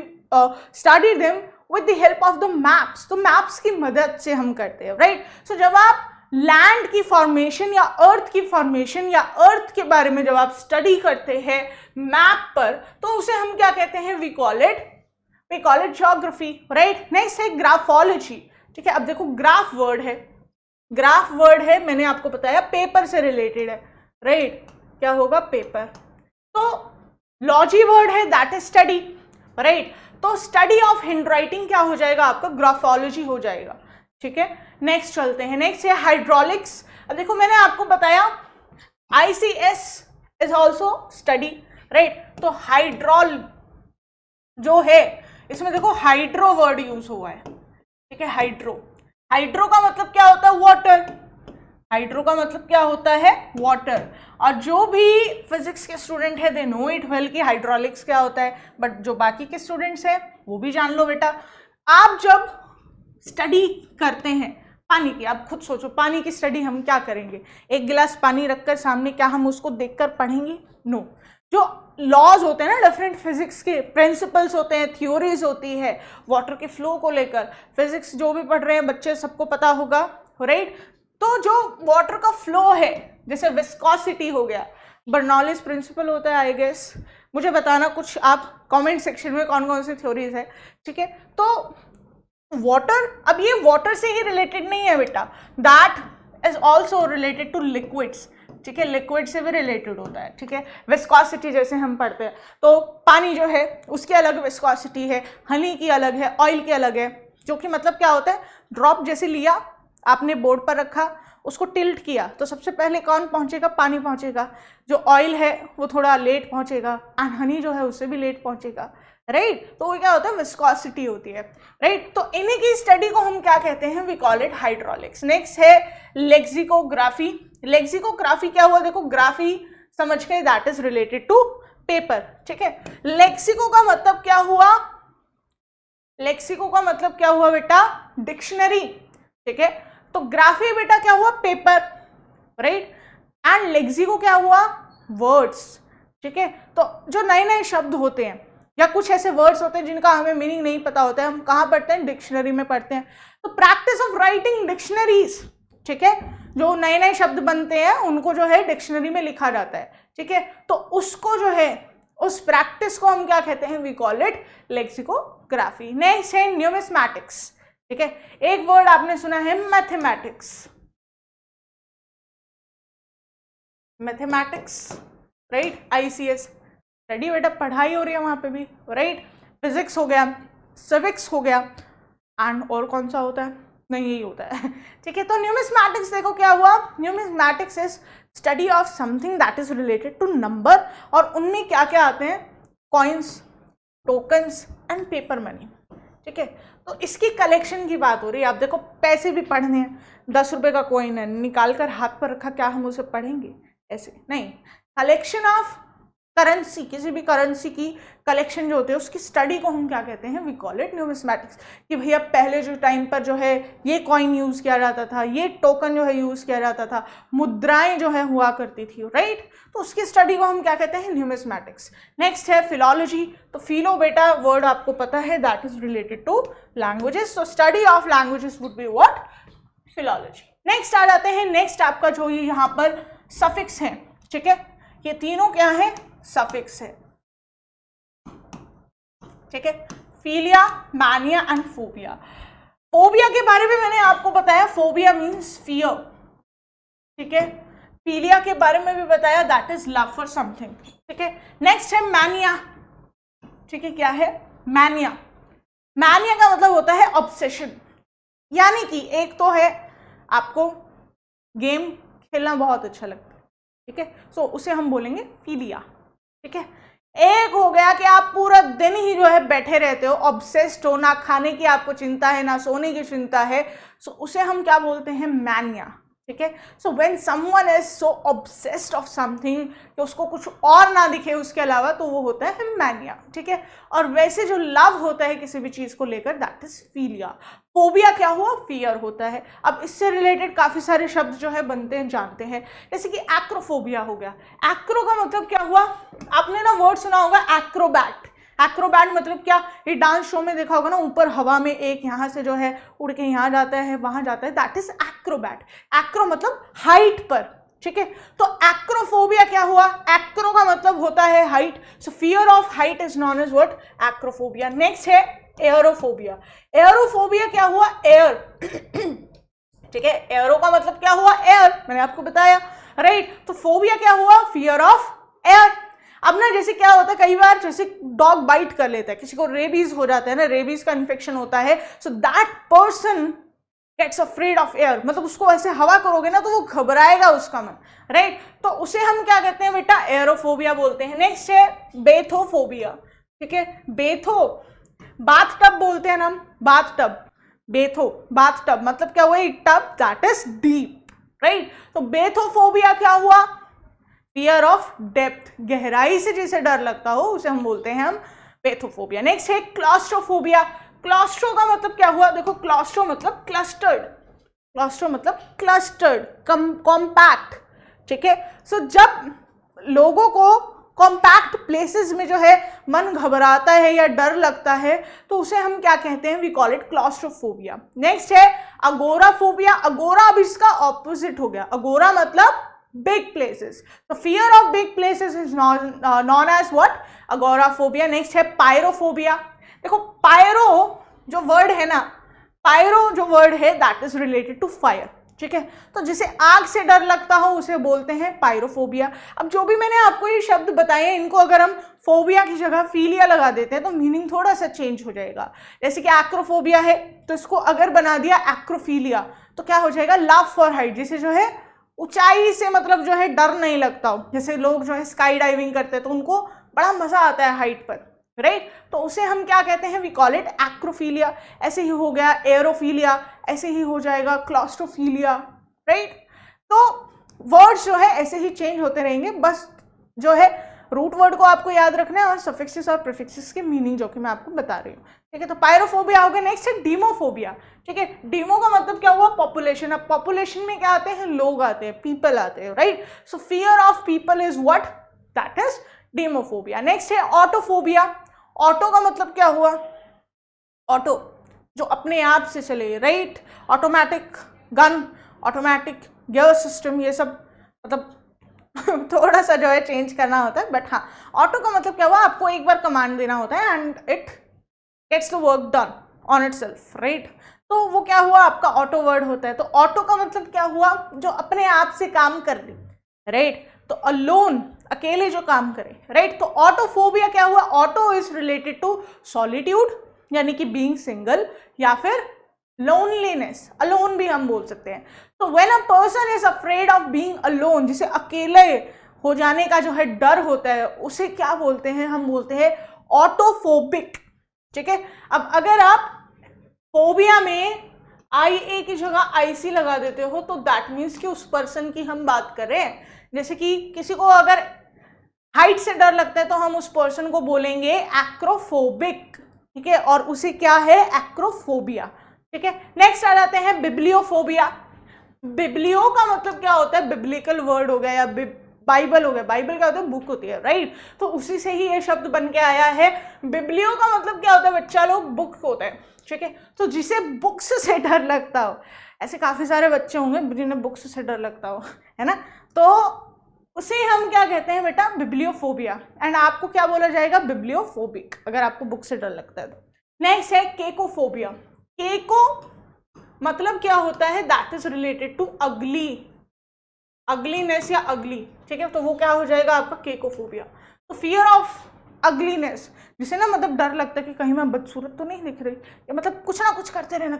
study them with the help of the maps. तो मैप्स की मदद से हम करते हैं, राइट। सो जब आप लैंड की फॉर्मेशन या अर्थ की फॉर्मेशन या अर्थ के बारे में जब आप स्टडी करते हैं मैप पर, तो उसे हम क्या कहते हैं, we call it geography, right. Next है ग्राफोलॉजी, ठीक है। अब देखो ग्राफ वर्ड है, मैंने आपको बताया पेपर से रिलेटेड है, राइट। क्या होगा, पेपर। तो लॉजी वर्ड है, दैट इज स्टडी, राइट। तो स्टडी ऑफ हैंडराइटिंग क्या हो जाएगा आपका, ग्राफोलॉजी हो जाएगा, ठीक है। नेक्स्ट चलते हैं, नेक्स्ट है हाइड्रोलिक्स। अब देखो मैंने आपको बताया ICS is also study, right. तो हाइड्रोल जो है, इसमें देखो हाइड्रो वर्ड यूज हुआ है, ठीक है। हाइड्रो का मतलब क्या होता है, वाटर। हाइड्रो का मतलब क्या होता है, वाटर। और जो भी फिजिक्स के स्टूडेंट है दे नो इट वेल कि हाइड्रोलिक्स क्या होता है, बट जो बाकी के स्टूडेंट्स हैं वो भी जान लो बेटा। आप जब स्टडी करते हैं पानी की, आप खुद सोचो पानी की स्टडी हम क्या करेंगे, एक गिलास पानी रखकर सामने, क्या हम उसको देखकर पढ़ेंगे, नो। जो लॉज होते हैं ना, डिफरेंट फिजिक्स के प्रिंसिपल्स होते हैं, थ्योरीज होती है वाटर के फ्लो को लेकर, फिजिक्स जो भी पढ़ रहे हैं बच्चे सबको पता होगा, राइट। तो जो वाटर का फ्लो है, जैसे विस्कोसिटी हो गया, बर्नौलीज प्रिंसिपल होता है, आई गेस, मुझे बताना कुछ आप कमेंट सेक्शन में कौन कौन सी थ्योरीज है, ठीक है। तो वाटर, अब ये वाटर से ही रिलेटेड नहीं है बेटा, that is also related two liquids, ठीक है। लिक्विड से भी रिलेटेड होता है, ठीक है। विस्कोसिटी जैसे हम पढ़ते हैं, तो पानी जो है उसकी अलग विस्कोसिटी है, हनी की अलग है, ऑयल की अलग है, जो कि मतलब क्या होता है, ड्रॉप जैसे लिया आपने बोर्ड पर रखा, उसको टिल्ट किया, तो सबसे पहले कौन पहुंचेगा, पानी पहुंचेगा। जो ऑयल है वो थोड़ा लेट पहुंचेगा, एंड हनी जो है उससे भी लेट पहुंचेगा, राइट। तो वो क्या होता है, विस्कोसिटी होती है, राइट। तो इन्हीं की स्टडी को हम क्या कहते हैं, we call it hydraulics. Next है लेक्सिकोग्राफी। लेक्सिकोग्राफी क्या हुआ, देखो ग्राफी समझ के, that is related to paper, ठीक है। लेक्सिको का मतलब क्या हुआ, लेक्सिको का मतलब क्या हुआ बेटा, डिक्शनरी, ठीक है। तो ग्राफी बेटा क्या हुआ, पेपर, राइट। एंड लेक्सिको क्या हुआ, वर्ड्स, ठीक है। तो जो नए नए शब्द होते हैं या कुछ ऐसे वर्ड्स होते हैं जिनका हमें मीनिंग नहीं पता होता है, हम कहाँ पढ़ते हैं, डिक्शनरी में पढ़ते हैं। तो प्रैक्टिस ऑफ राइटिंग डिक्शनरीज, ठीक है, जो नए नए शब्द बनते हैं उनको जो है डिक्शनरी में लिखा जाता है, ठीक है। तो उसको जो है, उस प्रैक्टिस को हम क्या कहते हैं, we call it lexicography. Next है न्यूमिस्मैटिक्स, ठीक है। एक वर्ड आपने सुना है mathematics, mathematics, right. ICS study बेटा, पढ़ाई हो रही है वहां पे भी, राइट। फिजिक्स हो गया, सिविक्स हो गया, एंड और कौन सा होता है, नहीं यही होता है, ठीक है। तो न्यूमिस्मैटिक्स देखो क्या हुआ, numismatics is study of something that is related to number, और उनमें क्या क्या आते हैं, coins, tokens and paper money, ठीक है। तो इसकी कलेक्शन की बात हो रही है। आप देखो पैसे भी पढ़ने हैं, 10 रुपए का कॉइन है, निकाल कर हाथ पर रखा, क्या हम उसे पढ़ेंगे, ऐसे नहीं। कलेक्शन ऑफ करेंसी, किसी भी करेंसी की कलेक्शन जो होती है उसकी स्टडी को हम क्या कहते हैं, वी कॉल इट न्यूमिस्मैटिक्स। कि भैया पहले जो टाइम पर जो है ये कॉइन यूज किया जाता था, ये टोकन जो है यूज किया जाता था, मुद्राएं जो है हुआ करती थी, राइट। तो उसकी स्टडी को हम क्या कहते हैं, न्यूमिस्मैटिक्स। नेक्स्ट है फिलॉलॉजी। तो फिलो बेटा वर्ड आपको पता है, that is related to languages. So study of languages would be what, philology. Next आ जाते हैं, नेक्स्ट आपका जो ये यहाँ पर सफिक्स है, ठीक है। ये तीनों क्या है, सफिक्स है। ठीक है, philia, mania and phobia. Phobia के बारे में मैंने आपको बताया, फोबिया मीन्स फियर, ठीक है। फीलिया के बारे में भी बताया, that is love for something, ठीक है। नेक्स्ट है मैनिया, ठीक है, क्या है मैनिया। मैनिया का मतलब होता है ऑब्सेशन, यानी कि एक तो है आपको गेम खेलना बहुत अच्छा लगता है, ठीक है, सो उसे हम बोलेंगे फीलिया, ठीक है। एक हो गया कि आप पूरा दिन ही जो है बैठे रहते हो, ऑब्सेस्ड हो, ना खाने की आपको चिंता है ना सोने की चिंता है, सो उसे हम क्या बोलते हैं मैनिया, ठीक है। So when someone is so obsessed of something कि उसको कुछ और ना दिखे उसके अलावा, तो वो होता है मैनिया, ठीक है। और वैसे जो लव होता है किसी भी चीज को लेकर, दैट इज फीलिया। फोबिया क्या हुआ, फियर होता है। अब इससे रिलेटेड काफी सारे शब्द जो है बनते हैं, जानते हैं, जैसे कि एक्रोफोबिया हो गया। एक्रो का मतलब क्या हुआ, आपने ना वर्ड सुना होगा एक्रोबैट। एक्रोबैट मतलब क्या, ये डांस शो में देखा होगा ना, ऊपर हवा में एक यहाँ से जो है उड़ के यहाँ जाता है वहां जाता है, दैट इज एक्रोबैट। एक्रो मतलब हाइट पर, ठीक है। तो एक्रोफोबिया क्या हुआ, एक्रो का मतलब होता है height, so fear of height is known as what, acrophobia. Next है एयरोफोबिया। एयरोफोबिया क्या हुआ, एयर, ठीक है, एयरो का मतलब क्या हुआ, एयर, मैंने आपको बताया, राइट। तो फोबिया क्या हुआ, फियर ऑफ एयर। अब ना जैसे क्या होता है, कई बार जैसे डॉग बाइट कर लेता है, किसी को रेबीज हो जाता है ना, रेबीज का इन्फेक्शन होता है, so that person gets afraid of air, मतलब उसको ऐसे हवा करोगे ना तो वो घबराएगा उसका मन, राइट। तो उसे हम क्या कहते हैं बेटा, एयरोफोबिया बोलते हैं। नेक्स्ट है बेथोफोबिया, ठीक है। बेथो, बाथ टब बोलते हैं ना हम, बाथ टब, बेथो बाथ टब मतलब क्या हुआ, एक tub that is deep, right. तो बेथोफोबिया क्या हुआ, फियर ऑफ डेप्थ, गहराई से जिसे डर लगता हो उसे हम बोलते हैं हम बेथोफोबिया। नेक्स्ट है क्लॉस्ट्रोफोबिया। क्लॉस्ट्रो का मतलब क्या हुआ, देखो क्लॉस्ट्रो मतलब क्लस्टर्ड, क्लॉस्ट्रो मतलब क्लस्टर्ड, कॉम्पैक्ट, ठीक है। सो जब लोगों को कॉम्पैक्ट प्लेसेस में जो है मन घबराता है या डर लगता है, तो उसे हम क्या कहते हैं, we call it claustrophobia. Next है अगोराफोबिया। अगोरा अब इसका ऑपोजिट हो गया, अगोरा मतलब big places, so fear of big places is known as what, agoraphobia. next है pyrophobia। देखो पायरो जो वर्ड है ना, पायरो जो वर्ड है that is related to fire, ठीक है। तो जिसे आग से डर लगता हो उसे बोलते हैं पायरोफोबिया। अब जो भी मैंने आपको ये शब्द बताए हैं, इनको अगर हम फोबिया की जगह फीलिया लगा देते हैं तो मीनिंग थोड़ा सा चेंज हो जाएगा। जैसे कि एक्रोफोबिया है, तो इसको अगर बना दिया एक्रोफीलिया, तो क्या हो जाएगा, लव फॉर हाइट, जिसे जो है ऊंचाई से मतलब जो है डर नहीं लगता हो, जैसे लोग जो है स्काई डाइविंग करते हैं तो उनको बड़ा मजा आता है हाइट पर, राइट। तो उसे हम क्या कहते हैं, वी कॉल इट एक्रोफीलिया। ऐसे ही हो गया एरोफीलिया, ऐसे ही हो जाएगा क्लॉस्ट्रोफीलिया, राइट। तो वर्ड्स जो है ऐसे ही चेंज होते रहेंगे, बस जो है रूट वर्ड को आपको याद रखना है और सफिक्सेस और प्रीफिक्सेस की मीनिंग जो कि मैं आपको बता रही हूँ, ठीक है। तो पायरोफोबिया हो गया। नेक्स्ट है डीमोफोबिया, ठीक है। डीमो का मतलब क्या हुआ, पॉपुलेशन। अब पॉपुलेशन में क्या आते हैं, लोग आते हैं, पीपल आते हैं, right. So fear of people is what, that is demophobia. Next है ऑटोफोबिया। ऑटो का मतलब क्या हुआ, ऑटो जो अपने आप से चले, right. Automatic gun, automatic gear system, ये सब मतलब थोड़ा सा जो है चेंज करना होता है, बट हाँ, ऑटो का मतलब क्या हुआ, आपको एक बार कमांड देना होता है and it gets the work done on itself, right. तो वो क्या हुआ, आपका ऑटो वर्ड होता है। तो ऑटो का मतलब क्या हुआ, जो अपने आप से काम कर ले, राइट। तो अलोन, अकेले जो काम करे, राइट। तो ऑटोफोबिया क्या हुआ, auto is related to solitude, यानी कि बीइंग सिंगल, या फिर लोनलीनेस, अलोन भी हम बोल सकते हैं। तो when a person is afraid of being alone, जिसे अकेले हो जाने का जो है डर होता है, उसे क्या बोलते हैं, हम बोलते हैं ऑटोफोबिक, ठीक है। अब अगर आप फोबिया में IA की जगह IC लगा देते हो तो दैट मीन्स कि उस पर्सन की हम बात कर रहे हैं। जैसे कि किसी को अगर हाइट से डर लगता है तो हम उस पर्सन को बोलेंगे एक्रोफोबिक, ठीक है, और उसे क्या है, एक्रोफोबिया, ठीक है। नेक्स्ट आ जाते हैं बिब्लियोफोबिया। बिब्लियो का मतलब क्या होता है, बिब्लिकल वर्ड हो गया या बाइबल हो गया, बाइबल क्या होता है, बुक होती है, राइट। तो उसी से ही ये शब्द बन के आया है। बिब्लियो का मतलब क्या होता है, बच्चा लोग, बुक होता है, ठीक है। तो जिसे बुक्स से डर लगता हो, ऐसे काफी सारे बच्चे होंगे जिन्हें बुक्स से डर लगता हो, है ना। तो उसे हम क्या कहते हैं बेटा, बिब्लियोफोबिया। एंड आपको क्या बोला जाएगा, बिब्लियोफोबिक, अगर आपको बुक से डर लगता है तो। नेक्स्ट है केकोफोबिया। केको मतलब क्या होता है, that is related to ugliness या अगली, ठीक है, तो वो क्या हो जाएगा आपका केकोफोबिया। तो फियर ऑफ अगलीनेस, जिसे ना मतलब डर लगता है कि कहीं मैं बदसूरत तो नहीं दिख रही, या मतलब कुछ ना कुछ करते रहना,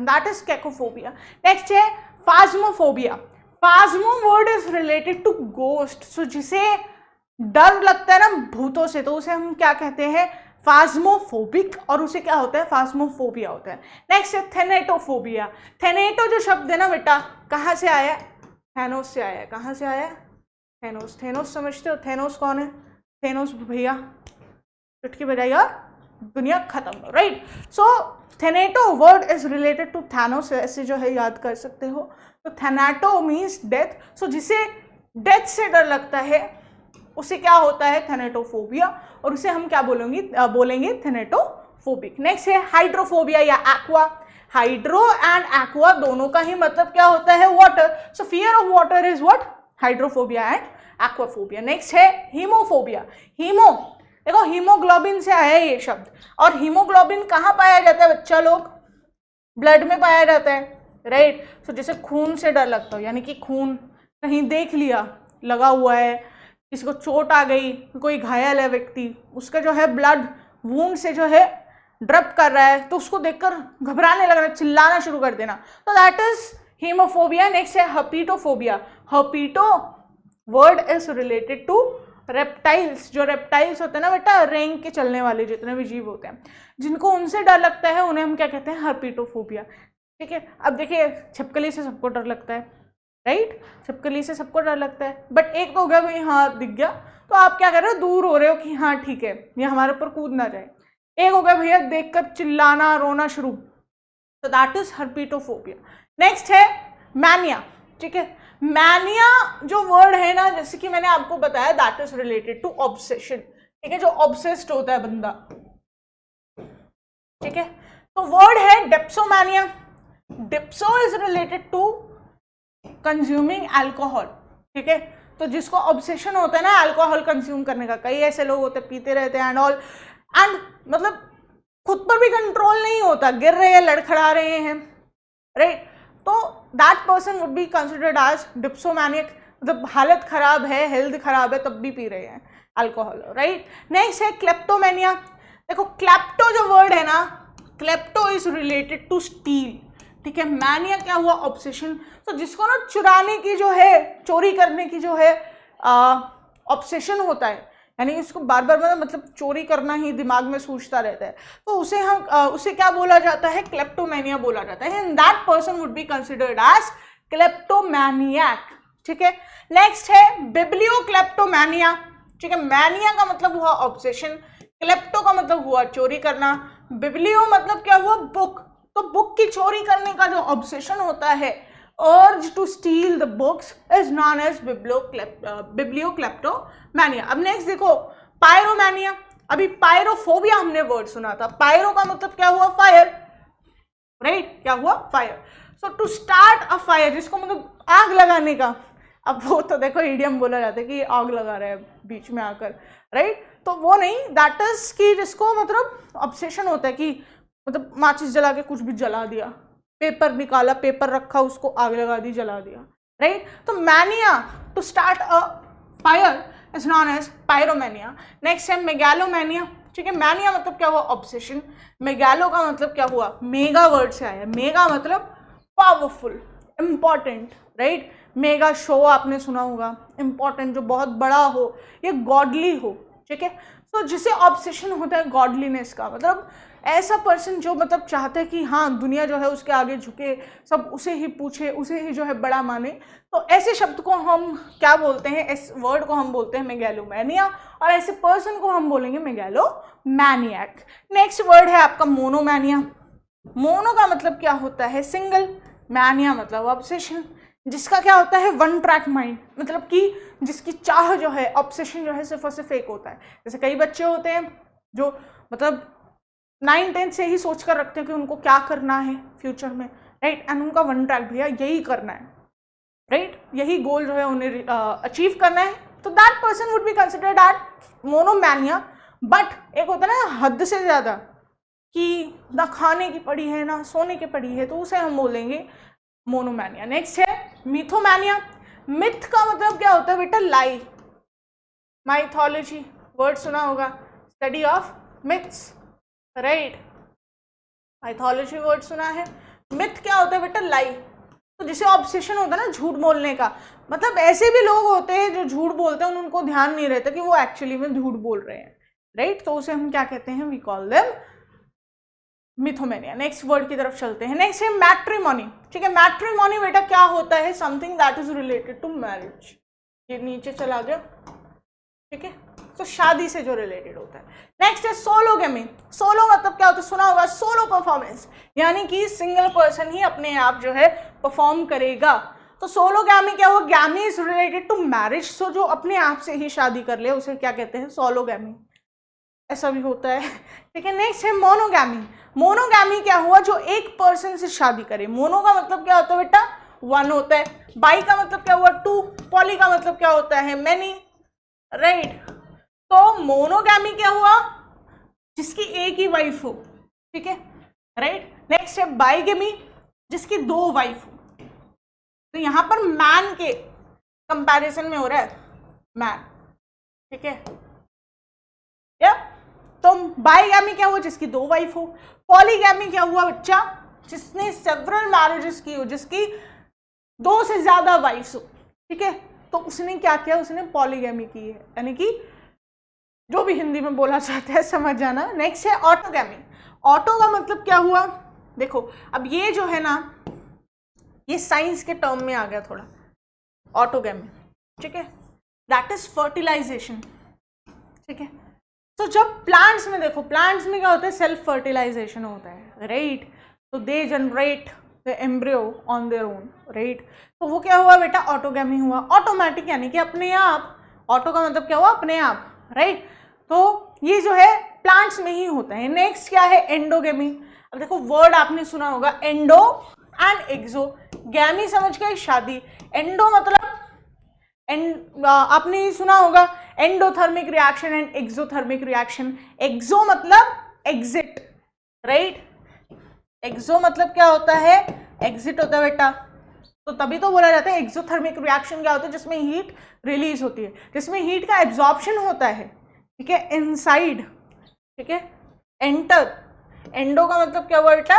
दैट इज केकोफोबिया। नेक्स्ट है phasmophobia. Phasmo word is related to ghost, so जिसे डर लगता है ना भूतों से, तो उसे हम क्या कहते हैं, फाज्मोफोबिक, और उसे क्या होता है, फाज्मोफोबिया होता है। नेक्स्ट है थेनेटोफोबिया। थेनेटो जो शब्द है ना बेटा, कहाँ से आया, थैनोस से आया है। कहाँ से आया, थैनोस। थैनोस समझते हो, थैनोस कौन है, थैनोस भैया चुटकी बजाइए और दुनिया खत्म, right. So thanato word is related to Thanos, ऐसे जो है याद कर सकते हो। तो थैनाटो मीन्स डेथ, सो जिसे डेथ से डर लगता है उसे क्या होता है, थेनेटोफोबिया, और उसे हम क्या बोलेंगे थेनेटोफोबिक। नेक्स्ट है हाइड्रोफोबिया या एक्वा। हाइड्रो एंड एक्वा दोनों का ही मतलब क्या होता है, water, so fear of water is what, hydrophobia and aquaphobia. Next है हीमोफोबिया। हीमो देखो, हीमोग्लोबिन से आया है ये शब्द, और हीमोग्लोबिन कहाँ पाया जाता है बच्चा लोग, ब्लड में पाया जाता है, राइट। सो जैसे खून से डर लगता हो, यानी कि खून कहीं देख लिया लगा हुआ है, किसी को चोट आ गई, कोई घायल है व्यक्ति, उसका जो है ब्लड वूंड से जो है ड्रप कर रहा है, तो उसको देखकर घबराने लगना, चिल्लाना शुरू कर देना, तो दैट इज हीमोफोबिया। नेक्स्ट है herpetophobia. Herpeto word is related to reptiles. जो रेप्टाइल्स होते हैं ना बेटा, रेंग के चलने वाले जितने भी जीव होते हैं, जिनको उनसे डर लगता है उन्हें हम क्या कहते हैं, हर्पीटोफोबिया, ठीक है। अब देखिए, छिपकली से सबको डर लगता है, राइट, छिपकली से सबको डर लगता है, बट एक तो हो गया भाई, हाँ दिख गया तो आप क्या कर रहे हो, दूर हो रहे हो कि हाँ ठीक है ये हमारे ऊपर कूद ना जाए। एक हो गया भैया देखकर चिल्लाना रोना शुरू, तो दैट इज हर्पीटोफोबिया। नेक्स्ट है मैनिया, ठीक है। मैनिया जो वर्ड है ना, जैसे कि मैंने आपको बताया, that is related to obsession, ठीक है, जो ऑब्सेस्ड होता है बंदा, ठीक है। तो वर्ड है dipsomania. Dipso is related to consuming alcohol, ठीक है, तो जिसको ऑब्सेशन होता है ना अल्कोहल कंज्यूम करने का, कई ऐसे लोग होते हैं पीते रहते हैं एंड ऑल, एंड मतलब खुद पर भी कंट्रोल नहीं होता, गिर रहे हैं, लड़खड़ा रहे हैं, राइट, तो that person would be considered as dipsomaniac, मतलब हालत खराब है, हेल्थ खराब है, तब भी पी रहे हैं अल्कोहल, राइट। नेक्स्ट है क्लेप्टोमेनिया। देखो क्लेप्टो जो वर्ड है ना, klepto is related to steal, ठीक है। मैनिया क्या हुआ, ऑब्सेशन, तो जिसको ना चुराने की जो है, चोरी करने की जो है ऑब्सेशन होता है, यानी इसको बार बार मतलब चोरी करना ही दिमाग में सूझता रहता है, तो उसे हम उसे क्या बोला जाता है, क्लेप्टोमेनिया बोला जाता है, and that person would be considered as kleptomaniac, ठीक है। नेक्स्ट है बिब्लियोक्लेप्टोमैनिया, ठीक है। मैनिया का मतलब हुआ ऑब्सेशन, क्लेप्टो का मतलब हुआ चोरी करना, बिब्लियो मतलब क्या हुआ, बुक, तो बुक की चोरी करने का जो ऑब्सेशन होता है, urge to steal the books is known as bibliocleptomania। अब नेक्स्ट देखो पायरोमैनिया। अभी पायरोफोबिया हमने वर्ड सुना था, पायरो का मतलब क्या हुआ, फायर, राइट, क्या हुआ, fire. So to start a fire, जिसको मतलब आग लगाने का, अब वो तो देखो इडियम बोला जाता है कि आग लगा रहा है बीच में आकर, राइट, तो वो नहीं, दैट इज कि जिसको मतलब ऑब्सेशन होता है कि मतलब माचिस जला के कुछ भी जला दिया, पेपर निकाला, पेपर रखा, उसको आग लगा दी, जला दिया, राइट। तो mania, to start a fire is known as pyromania. Next है मेगालोमैनिया, ठीक है। मैनिया मतलब क्या हुआ, ऑब्सेशन, मेगालो का मतलब क्या हुआ, मेगा वर्ड से आया, मेगा मतलब powerful, important, right, mega show आपने सुना होगा, इंपॉर्टेंट, जो बहुत बड़ा हो, ये गॉडली हो, ठीक है। तो जिसे ऑब्सेशन होता है गॉडलीनेस का, मतलब ऐसा पर्सन जो मतलब चाहते हैं कि हाँ दुनिया जो है उसके आगे झुके, सब उसे ही पूछे, उसे ही जो है बड़ा माने, तो ऐसे शब्द को हम क्या बोलते हैं, इस वर्ड को हम बोलते हैं मेगालोमैनिया, और ऐसे पर्सन को हम बोलेंगे मेगालोमैनियक। नेक्स्ट वर्ड है आपका मोनोमैनिया। मोनो का मतलब क्या होता है, सिंगल, मैनिया मतलब ऑब्सेशन, जिसका क्या होता है, वन ट्रैक माइंड, मतलब कि जिसकी चाह जो है, ऑब्सेशन जो है सिर्फ और सिर्फ एक होता है। जैसे कई बच्चे होते हैं जो मतलब 9-10 से ही सोच कर रखते हैं कि उनको क्या करना है फ्यूचर में, राइट, एंड उनका वन ट्रैक, भैया यही करना है, राइट, यही गोल जो है उन्हें अचीव करना है, तो that person would be considered at monomania. But एक होता है ना हद से ज़्यादा, कि ना खाने की पड़ी है ना सोने की पड़ी है, तो उसे हम बोलेंगे मोनोमैनिया। नेक्स्ट है मिथोमैनिया। मिथ का मतलब क्या होता है बेटा? लाई। माइथोलॉजी वर्ड सुना होगा, study of myths, right. Mythology word सुना है। मिथ क्या होता है बेटा? लाई। तो जिसे ऑब्सेशन होता है ना झूठ बोलने का, मतलब ऐसे भी लोग होते हैं जो झूठ बोलते हैं, उनको ध्यान नहीं रहता कि वो एक्चुअली में झूठ बोल रहे हैं, राइट। तो उसे हम क्या कहते हैं? We call them mythomania. Next word की तरफ चलते हैं। नेक्स्ट है मैट्रिमोनी। ठीक है, मैट्रिमोनी बेटा क्या होता है? Something that is related to marriage. ये नीचे चला गया, ठीक है, तो शादी से जो रिलेटेड होता है। नेक्स्ट है सोलोगेमी। सोलो मतलब क्या होता है? सुना होगा, सोलो परफॉर्मेंस, यानी कि सिंगल पर्सन ही अपने आप जो है परफॉर्म करेगा। तो सोलोगैमी क्या हुआ? गैमी इज रिलेटेड टू मैरिज, सो जो अपने आप से ही शादी कर ले उसे क्या कहते हैं? सोलोगैमी। ऐसा भी होता है, ठीक है। नेक्स्ट है मोनोगैमी। मोनोगैमी क्या हुआ? जो एक पर्सन से शादी करे। मोनो का मतलब क्या होता है बेटा? वन होता है। बाई का मतलब क्या हुआ? टू। पॉली का मतलब क्या होता है? Many, right. तो मोनोगैमी क्या हुआ? जिसकी एक ही वाइफ हो, ठीक है, राइट। नेक्स्ट है बाइगेमी, जिसकी दो वाइफ हो। तो यहां पर मैन के कंपैरिजन में हो रहा है, मैन, ठीक है, या तो बाइगैमी क्या हुआ? जिसकी दो वाइफ हो। पॉलीगैमी क्या हुआ बच्चा? जिसने सेवरल मैरिजेस की हो, जिसकी दो से ज्यादा वाइफ्स हो, ठीक है, तो उसने क्या किया? उसने पॉलीगैमी की है, यानी कि जो भी हिंदी में बोला जाता है समझ जाना। नेक्स्ट है ऑटोगैमी। ऑटो का मतलब क्या हुआ? देखो अब ये जो है ना, ये साइंस के टर्म में आ गया थोड़ा, ऑटोगैमी, ठीक है, दैट इज फर्टिलाइजेशन, ठीक है। तो जब प्लांट्स में देखो, प्लांट्स में क्या होता है? सेल्फ फर्टिलाइजेशन होता है, राइट। तो they generate the embryo on their own, right. तो वो क्या हुआ बेटा? ऑटोगैमी हुआ। ऑटोमेटिक यानी कि अपने आप। ऑटो का मतलब क्या हुआ? अपने आप, राइट। तो ये जो है प्लांट्स में ही होता है। नेक्स्ट क्या है? एंडोगेमी। अब देखो वर्ड आपने सुना होगा, एंडो एंड एक्सो। गैमी समझ गए? शादी। एंडो मतलब आपने सुना होगा endothermic reaction and exothermic reaction. Exo मतलब एग्जिट, राइट। एक्सो मतलब क्या होता है? एग्जिट होता है बेटा। तो तभी तो बोला जाता है एक्सोथर्मिक रिएक्शन क्या होता है? जिसमें हीट रिलीज होती है, जिसमें हीट का एब्जॉर्प्शन होता है, ठीक है, इनसाइड, ठीक है। एंटर, एंडो का मतलब क्या हुआ बेटा?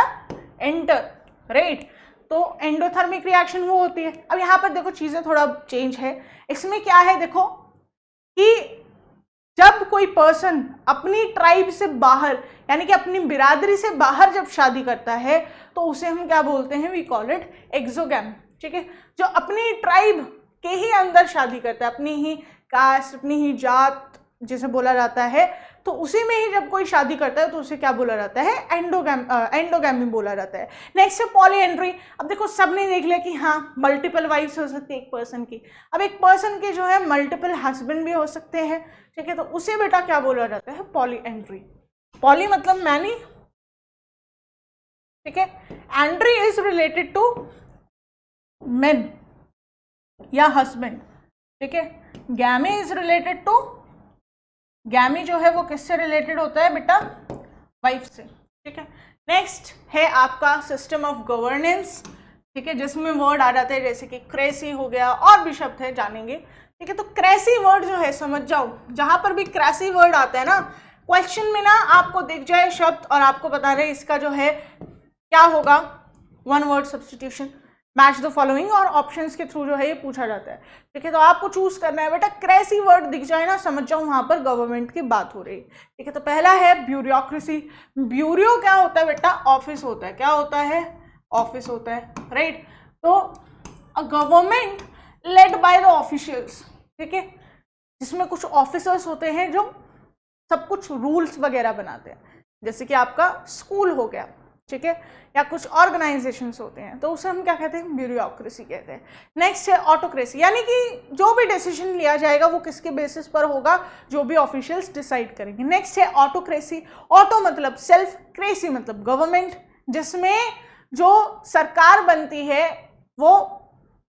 Enter, right. तो एंडोथर्मिक रिएक्शन वो होती है। अब यहाँ पर देखो चीजें थोड़ा चेंज है। इसमें क्या है देखो कि जब कोई पर्सन अपनी ट्राइब से बाहर, यानी कि अपनी बिरादरी से बाहर जब शादी करता है, तो उसे हम क्या बोलते हैं? वी कॉल इट एक्सोगैमी, ठीक है। जो अपनी ट्राइब के ही अंदर शादी करता है, अपनी ही कास्ट, अपनी ही जात जिसे बोला जाता है, तो उसी में ही जब कोई शादी करता है तो उसे क्या बोला जाता है? एंडोगैमी बोला जाता है। नेक्स्ट है पॉलीएंड्री। अब देखो सबने देख लिया कि हाँ मल्टीपल वाइफ्स हो सकती है एक पर्सन की। अब एक पर्सन के जो है मल्टीपल हस्बैंड भी हो सकते हैं, ठीक है, तो उसे बेटा क्या बोला जाता है? पॉलीएंड्री। पॉली मतलब मैनी, ठीक है। Andry is related to men या हस्बैंड, ठीक है। Gamy is related to, gamy जो है वो किससे रिलेटेड होता है बेटा? वाइफ से, ठीक है। नेक्स्ट है आपका सिस्टम ऑफ गवर्नेंस, ठीक है, जिसमें वर्ड आ जाते हैं जैसे कि क्रेसी हो गया, और भी शब्द है जानेंगे, ठीक है। तो क्रेसी वर्ड जो है समझ जाओ, जहां पर भी क्रेसी वर्ड आता है ना, क्वेश्चन में ना आपको दिख जाए शब्द और आपको बता रहे इसका जो है क्या होगा, one word substitution, match the following, और ऑप्शंस के थ्रू जो है ये पूछा जाता है, ठीक है। तो आपको चूज करना है बेटा, क्रेसी वर्ड दिख जाए ना, समझ जाओ वहां पर गवर्नमेंट की बात हो रही है, ठीक है। तो पहला है ब्यूरोक्रेसी। ब्यूरो क्या होता है बेटा? ऑफिस होता है। क्या होता है? ऑफिस होता है, राइट। तो a government led by the officials, ठीक है, जिसमें कुछ ऑफिसर्स होते हैं जो सब कुछ रूल्स वगैरह बनाते हैं, जैसे कि आपका स्कूल हो गया, ठीक है, या कुछ ऑर्गेनाइजेशंस होते हैं, तो उसे हम क्या कहते हैं? ब्यूरोक्रेसी कहते हैं। नेक्स्ट है ऑटोक्रेसी, यानी कि जो भी डिसीजन लिया जाएगा वो किसके बेसिस पर होगा? जो भी ऑफिशियल्स डिसाइड करेंगे। नेक्स्ट है ऑटोक्रेसी। ऑटो मतलब सेल्फ, क्रेसी मतलब गवर्नमेंट, जिसमें जो सरकार बनती है वो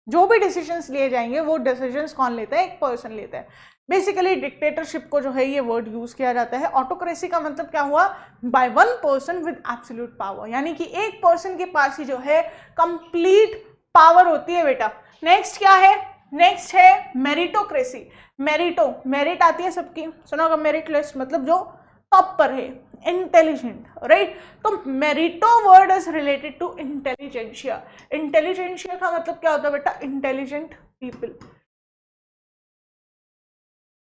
जो भी डिसीजंस लिए जाएंगे वो डिसीजंस कौन लेता है, एक पर्सन लेता है। बेसिकली डिक्टेटरशिप को जो है ये वर्ड यूज किया जाता है। ऑटोक्रेसी का मतलब क्या हुआ, by one person with absolute power, यानी कि एक पर्सन के पास ही जो है कंप्लीट पावर होती है बेटा। नेक्स्ट क्या है, नेक्स्ट है मेरिटोक्रेसी। मेरिट आती है सबकी, सुना होगा मेरिट लिस्ट, मतलब जो टॉप पर है, इंटेलिजेंट, राइट। तो merito word is related to intelligentsia. Intelligentsia का मतलब क्या होता है बेटा, इंटेलिजेंट पीपल,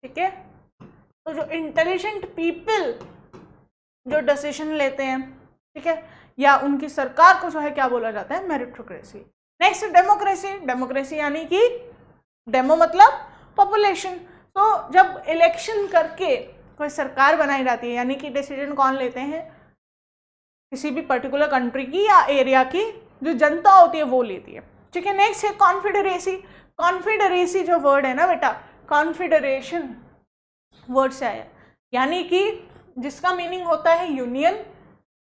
ठीक है। तो जो इंटेलिजेंट पीपल जो डिसीजन लेते हैं, ठीक है, या उनकी सरकार को जो है क्या बोला जाता है, मेरिटोक्रेसी। Next democracy. डेमोक्रेसी यानी कि डेमो मतलब पॉपुलेशन। तो जब इलेक्शन करके कोई सरकार बनाई जाती है, यानी कि डिसीजन कौन लेते हैं, किसी भी पर्टिकुलर कंट्री की या एरिया की जो जनता होती है वो लेती है, ठीक है। नेक्स्ट है कॉन्फेडरेसी। कॉन्फेडरेसी जो वर्ड है ना बेटा, कॉन्फेडरेशन वर्ड से आया, यानी कि जिसका मीनिंग होता है यूनियन,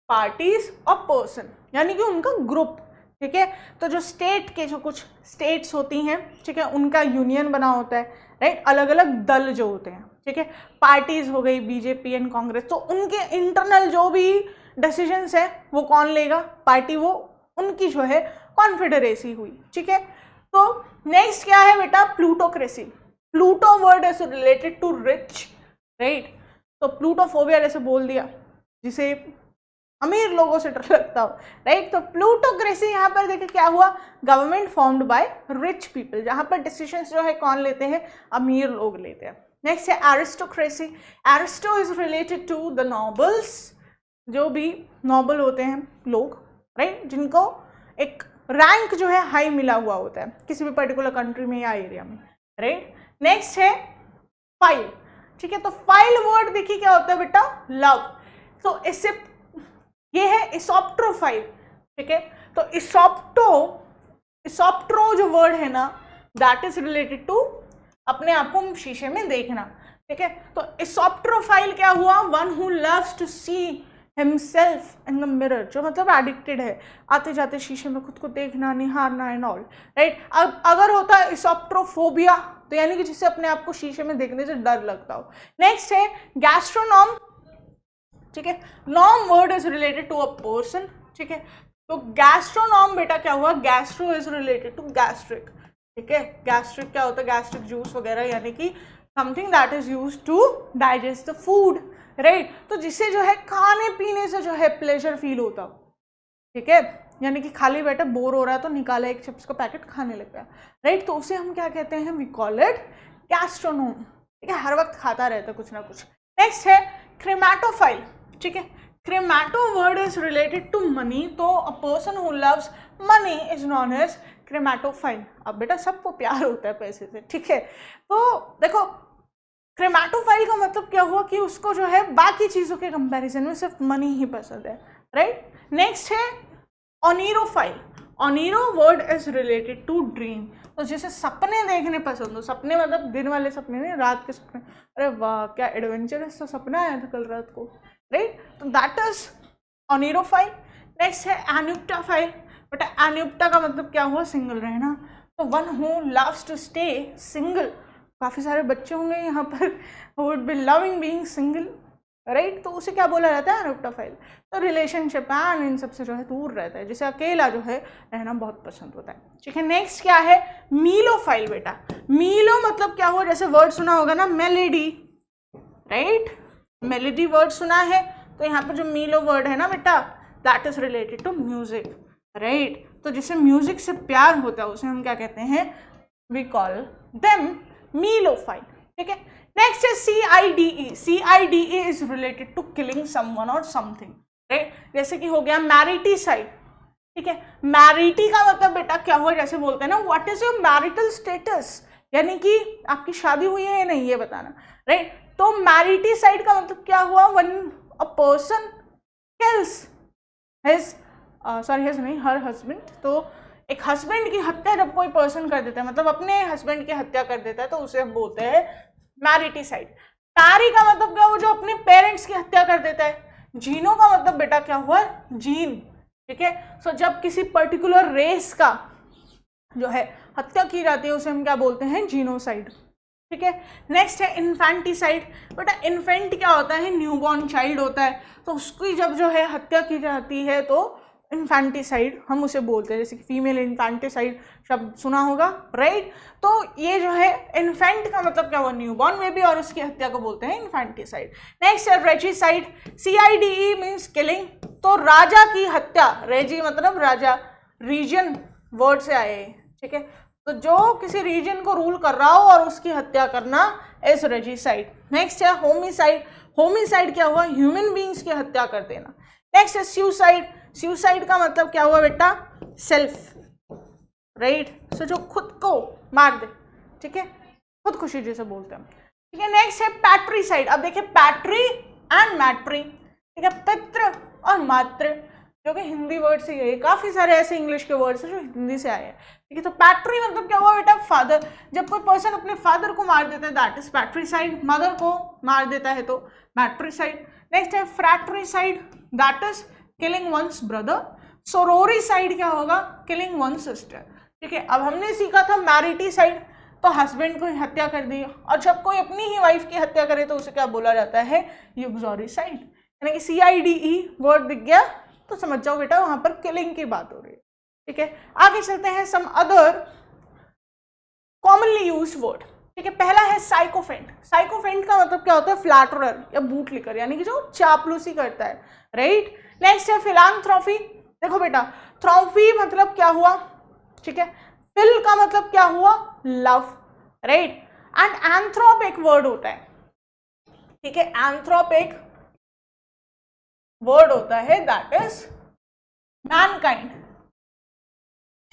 पार्टीज और पर्सन, यानी कि उनका ग्रुप, ठीक है। तो जो स्टेट के जो कुछ स्टेट्स होती हैं, ठीक है, उनका यूनियन बना होता है, राइट, अलग अलग दल जो होते हैं, ठीक है। पार्टीज हो गई बीजेपी एंड कांग्रेस, तो उनके इंटरनल जो भी डिसीजंस है वो कौन लेगा, पार्टी, वो उनकी जो है कॉन्फेडरेसी हुई, ठीक है। तो नेक्स्ट क्या है बेटा, plutocracy. Pluto word is related to rich, right. तो प्लूटोफोबिया जैसे बोल दिया, जिसे अमीर लोगों से डर लगता हो, राइट। तो प्लूटोक्रेसी यहाँ पर देखिए क्या हुआ, government formed by rich people, जहाँ पर डिसीजंस जो है कौन लेते हैं, अमीर लोग लेते हैं। नेक्स्ट है aristocracy. Aristo is related to the nobles, जो भी नॉबल होते हैं लोग, राइट, जिनको एक रैंक जो है हाई मिला हुआ होता है किसी भी पर्टिकुलर कंट्री में या एरिया में, राइट। नेक्स्ट है फाइल, ठीक है। तो फाइल वर्ड देखिए क्या होता है बेटा, लव। तो इससे ये है इसॉप्ट्रोफाइल, ठीक है। तो इसॉप्ट्रो जो वर्ड है ना, दैट इज रिलेटेड टू अपने आप को शीशे में देखना, ठीक है। तो इसॉप्ट्रोफाइल क्या हुआ, one who loves to see himself in the mirror, जो मतलब एडिक्टेड है, आते जाते शीशे में खुद को देखना, निहारना एंड ऑल, राइट। अब अगर होता है इसॉप्ट्रोफोबिया, तो यानी कि जिसे अपने आप को शीशे में देखने से डर लगता हो। नेक्स्ट है गैस्ट्रोनॉम, ठीक है। Nom word is related to a person, ठीक है। तो गैस्ट्रोनॉम बेटा क्या हुआ, gastro is related to gastric, ठीक है। गैस्ट्रिक क्या होता है, गैस्ट्रिक जूस वगैरह, यानी कि something that is used to digest the food, right. तो जिससे जो है खाने पीने से जो है प्लेजर फील होता हो, ठीक है, यानी कि खाली बैठे बोर हो रहा है तो निकाला एक चिप्स का पैकेट खाने लग गया, राइट। तो उसे हम क्या कहते हैं, वी कॉल इट गैस्ट्रोनोम, ठीक है, हर वक्त खाता रहता है कुछ ना कुछ। नेक्स्ट है क्रेमाटोफाइल, ठीक है। Chremato word is related to money, तो a person who loves money is known as chrematophile. अब बेटा सबको प्यार होता है पैसे से, ठीक है। तो देखो क्रेमाटोफाइल का मतलब क्या हुआ कि उसको जो है बाकी चीज़ों के कंपैरिजन में सिर्फ मनी ही पसंद है, राइट। नेक्स्ट है oneirophile. Oneiro word is related to dream, तो जैसे सपने देखने पसंद हो, सपने मतलब दिन वाले सपने नहीं, रात के सपने, अरे वाह क्या एडवेंचरस सा सपना आया था कल रात को, राइट। तो दैट इज ओनीरोफाइल। नेक्स्ट है एन्युप्टाफाइल। बट एन्युप्टा का मतलब क्या हुआ, सिंगल रहना। तो one who loves to stay single, काफ़ी सारे बच्चे होंगे यहाँ पर, would be loving being single, right. तो उसे क्या बोला जाता है, एन्युप्टाफाइल। तो रिलेशनशिप एंड इन सबसे जो है दूर रहता है, जिसे अकेला जो है रहना बहुत पसंद होता है, ठीक है। नेक्स्ट क्या है, मीलोफाइल बेटा। मीलो मतलब क्या हुआ, जैसे वर्ड सुना होगा ना, मेलेडी, राइट, मेलेडी वर्ड सुना है। तो यहाँ पर जो मीलो वर्ड है ना बेटा, that is related to music, right. तो जिसे म्यूजिक से प्यार होता है उसे हम क्या कहते हैं, वी कॉल देम मीलोफाइल, ठीक है। नेक्स्ट है CIDE। CIDE is related to killing someone और समथिंग, राइट। जैसे कि हो गया मैरिटीसाइड, ठीक है। मैरिटी का मतलब बेटा क्या हुआ, जैसे बोलते हैं ना, what is your marital status, यानी कि आपकी शादी हुई है या नहीं ये बताना, राइट। तो मैरिटीसाइड का मतलब क्या हुआ, one a person kills his his नहीं, हर हस्बैंड। तो एक हस्बैंड की हत्या जब कोई पर्सन कर देता है, मतलब अपने हस्बैंड की हत्या कर देता है, तो उसे हम बोलते हैं मैरिटीसाइड। पैरी का मतलब क्या हुआ, जो अपने पेरेंट्स की हत्या कर देता है। जीनो का मतलब बेटा क्या हुआ, जीन, ठीक है। सो जब किसी पर्टिकुलर रेस का जो है हत्या की जाती है उसे हम क्या बोलते हैं, जीनोसाइड। ठीक है, नेक्स्ट है इन्फेंटिसाइड। बेटा इन्फेंट क्या होता है, न्यूबॉर्न चाइल्ड होता है, तो उसकी जब जो है हत्या की जाती है तो इन्फेंटिसाइड हम उसे बोलते हैं, जैसे कि फीमेल इन्फेंटिसाइड शब्द सुना होगा, राइट। तो ये जो है इन्फेंट का मतलब क्या हुआ, न्यूबॉर्न बेबी, और उसकी हत्या को बोलते हैं इन्फेंटिसाइड। नेक्स्ट है रेजिसाइड, CIDE मीन्स किलिंग, तो राजा की हत्या, रेजी मतलब राजा, रीजन वर्ड से आए हैं, ठीक है, तो जो किसी रीजन को रूल कर रहा हो और उसकी हत्या करना इज रेजिसाइड। नेक्स्ट है होमिसाइड, होमिसाइड क्या हुआ, ह्यूमन बींग्स की हत्या कर देना। नेक्स्ट है सुसाइड, सुसाइड का मतलब क्या हुआ बेटा, सेल्फ, राइट, सो जो खुद को मार दे, ठीक है, खुदकुशी जिसे बोलते हैं, ठीक है। नेक्स्ट है पैट्रीसाइड। अब देखिए पैट्री एंड मैट्री, ठीक है, पितृ और मातृ, जो कि हिंदी वर्ड से है, काफी सारे ऐसे इंग्लिश के वर्ड्स हैं जो हिंदी से आए हैं, ठीक है। तो पैट्री मतलब क्या हुआ बेटा, फादर, जब कोई पर्सन अपने फादर को मार देता है दैट इज पैट्रीसाइड, मदर को मार देता है तो मैट्रीसाइड। नेक्स्ट है fratricide, that is killing one's brother. Sororicide क्या होगा, किलिंग वन सिस्टर, ठीक है। अब हमने सीखा था मैरिटीसाइड, तो हस्बैंड को हत्या कर दी, और जब कोई अपनी ही वाइफ की हत्या करे तो उसे क्या बोला जाता है, यूक्सोरीसाइड, यानी कि CIDE वर्ड दिख गया तो समझ जाओ बेटा वहां पर किलिंग की बात हो रही है, ठीक है। आगे चलते हैं some other commonly used word, ठीक है। पहला है साइकोफेंट। साइकोफेंट का मतलब क्या होता है, फ्लैटरर या बूट लिकर, यानी कि जो चापलूसी करता है, राइट। नेक्स्ट है फिलांथ्रोफी। देखो बेटा थ्रॉफी मतलब क्या हुआ, ठीक है, फिल का मतलब क्या हुआ, लव, राइट, एंड एंथ्रोप एक वर्ड होता है, ठीक है, एंथ्रोप एक वर्ड होता है दैट इज मैनकाइंड,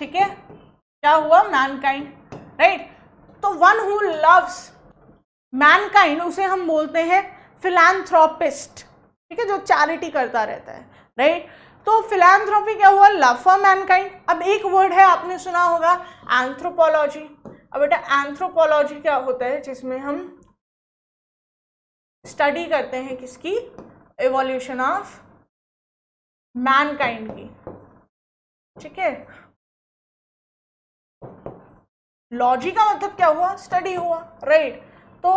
ठीक है, क्या हुआ, मैनकाइंड, राइट। तो वन हु लव्स मैनकाइंड उसे हम बोलते हैं फिलैंथ्रोपिस्ट, ठीक है, जो चैरिटी करता रहता है, राइट। तो फिलैंथ्रोपी क्या हुआ, लव फॉर मैनकाइंड। अब एक वर्ड है आपने सुना होगा एंथ्रोपोलॉजी। अब बेटा एंथ्रोपोलॉजी क्या होता है, जिसमें हम स्टडी करते हैं किसकी, एवोल्यूशन ऑफ मैनकाइंड की, ठीक है। लॉजी का मतलब क्या हुआ, स्टडी हुआ, राइट। तो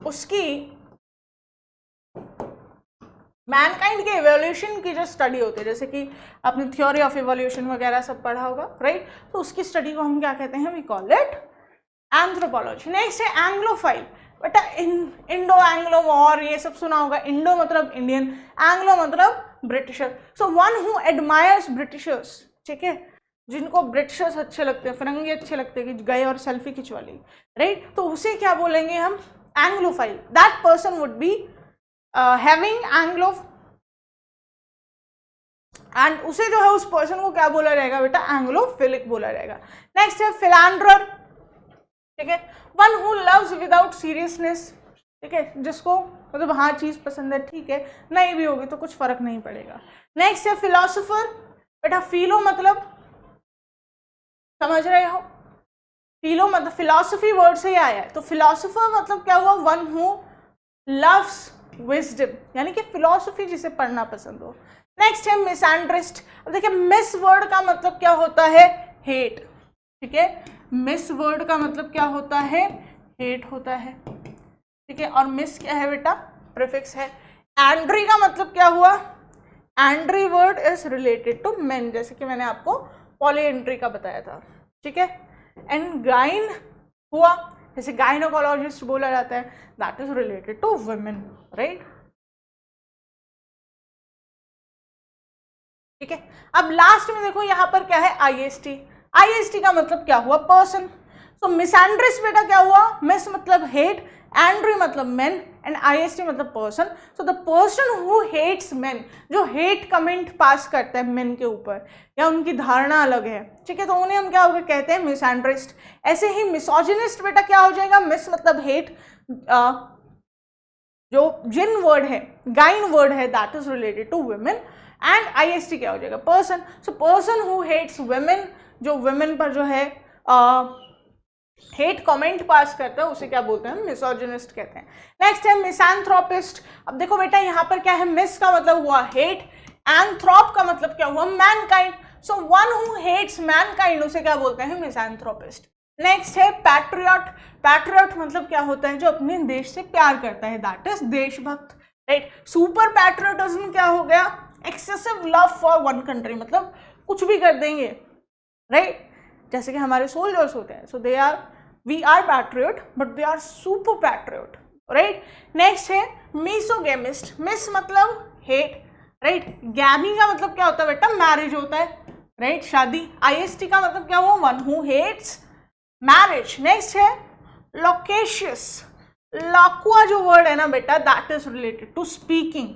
उसकी मैनकाइंड के इवोल्यूशन की जो स्टडी होती है, जैसे कि आपने थ्योरी ऑफ इवोल्यूशन वगैरह सब पढ़ा होगा, राइट, तो उसकी स्टडी को हम क्या कहते हैं, we call it anthropology. Next है एंग्लोफाइल। बेटा इंडो एंग्लो वॉर ये सब सुना होगा, इंडो मतलब इंडियन, एंग्लो मतलब britisher, so one who admires Britishers, ठीक है, जिनको ब्रिटिशर्स अच्छे लगते हैं, फिरंगी अच्छे लगते हैं कि गए और सेल्फी खिंचवा ली, राइट, तो उसे क्या बोलेंगे हम, Anglophile. That person would be having Anglo, and उसे जो है उस पर्सन को क्या बोला जाएगा बेटा, एंग्लोफिलिक बोला जाएगा। नेक्स्ट है फिलैंड्रर, ठीक है, one who loves without seriousness, ठीक है, जिसको मतलब हाँ चीज पसंद है, ठीक है, नहीं भी होगी तो कुछ फर्क नहीं पड़ेगा। नेक्स्ट है फिलोसोफर। बेटा फिलो मतलब समझ रहे हो, फिलो मतलब फिलॉसफी वर्ड से ही आया है, तो फिलोसोफर मतलब क्या हुआ, वन हु लव्स विजडम, यानी कि फिलॉसफी जिसे पढ़ना पसंद हो। नेक्स्ट है मिसएंड्रिस्ट। अब देखिए मिस वर्ड का मतलब क्या होता है, हेट, ठीक है, मिस वर्ड का मतलब क्या होता है, हेट होता है, ठीक है, और मिस क्या है बेटा, प्रीफिक्स है। एंड्री का मतलब क्या हुआ, andry word is related to men, जैसे कि मैंने आपको पॉलीएंड्री का बताया था, ठीक है। एंड गाइन हुआ, जैसे गाइनोकोलॉजिस्ट बोला जाता है, that is related to women, right, ठीक है। अब लास्ट में देखो यहाँ पर क्या है, IST। IST का मतलब क्या हुआ, पर्सन। सो मिसएंड्रिस्ट बेटा क्या हुआ, मिस मतलब हेट, एंड्री मतलब मेन, एंड IST मतलब person. So the person who hates men, जो हेट कमेंट पास करता है मेन के ऊपर या उनकी धारणा अलग है, ठीक है, तो उन्हें हम क्या होगा कहते हैं, मिसएंड्रिस्ट। ऐसे ही मिसोजिनिस्ट बेटा क्या हो जाएगा, मिस मतलब हेट, जो जिन वर्ड है, गाइन वर्ड है, that is related to women, and IST क्या हो जाएगा, person. So person who hates women, जो वुमेन पर जो है हेट कमेंट पास करता है, उसे क्या बोलते हैं, मिसोजिनिस्ट कहते हैं। नेक्स्ट है मिसैंथ्रोपिस्ट। अब देखो बेटा यहाँ पर क्या है, मिस का मतलब हुआ हेट, एंथ्रोप का मतलब क्या हुआ, mankind, so one who hates mankind उसे क्या बोलते हैं, मिसैंथ्रोपिस्ट। नेक्स्ट है पैट्रियट। पैट्रियट मतलब क्या होता है, जो अपने देश से प्यार करता है, दैट इज देशभक्त, राइट। सुपर पैट्रियटिज्म क्या हो गया, excessive love for one country, मतलब कुछ भी कर देंगे, राइट, जैसे कि हमारे सोल्जर्स होते हैं, so we are patriot but they are super patriot, right. Next है मिसोगेमिस्ट। मिस मतलब हेट, राइट। गैमी का मतलब क्या होता है बेटा, मैरिज होता है, राइट, शादी। आईएसटी का मतलब क्या हुआ, one who hates marriage. Next है लोकेशियस। लाकुआ जो वर्ड है ना बेटा, that is related to speaking.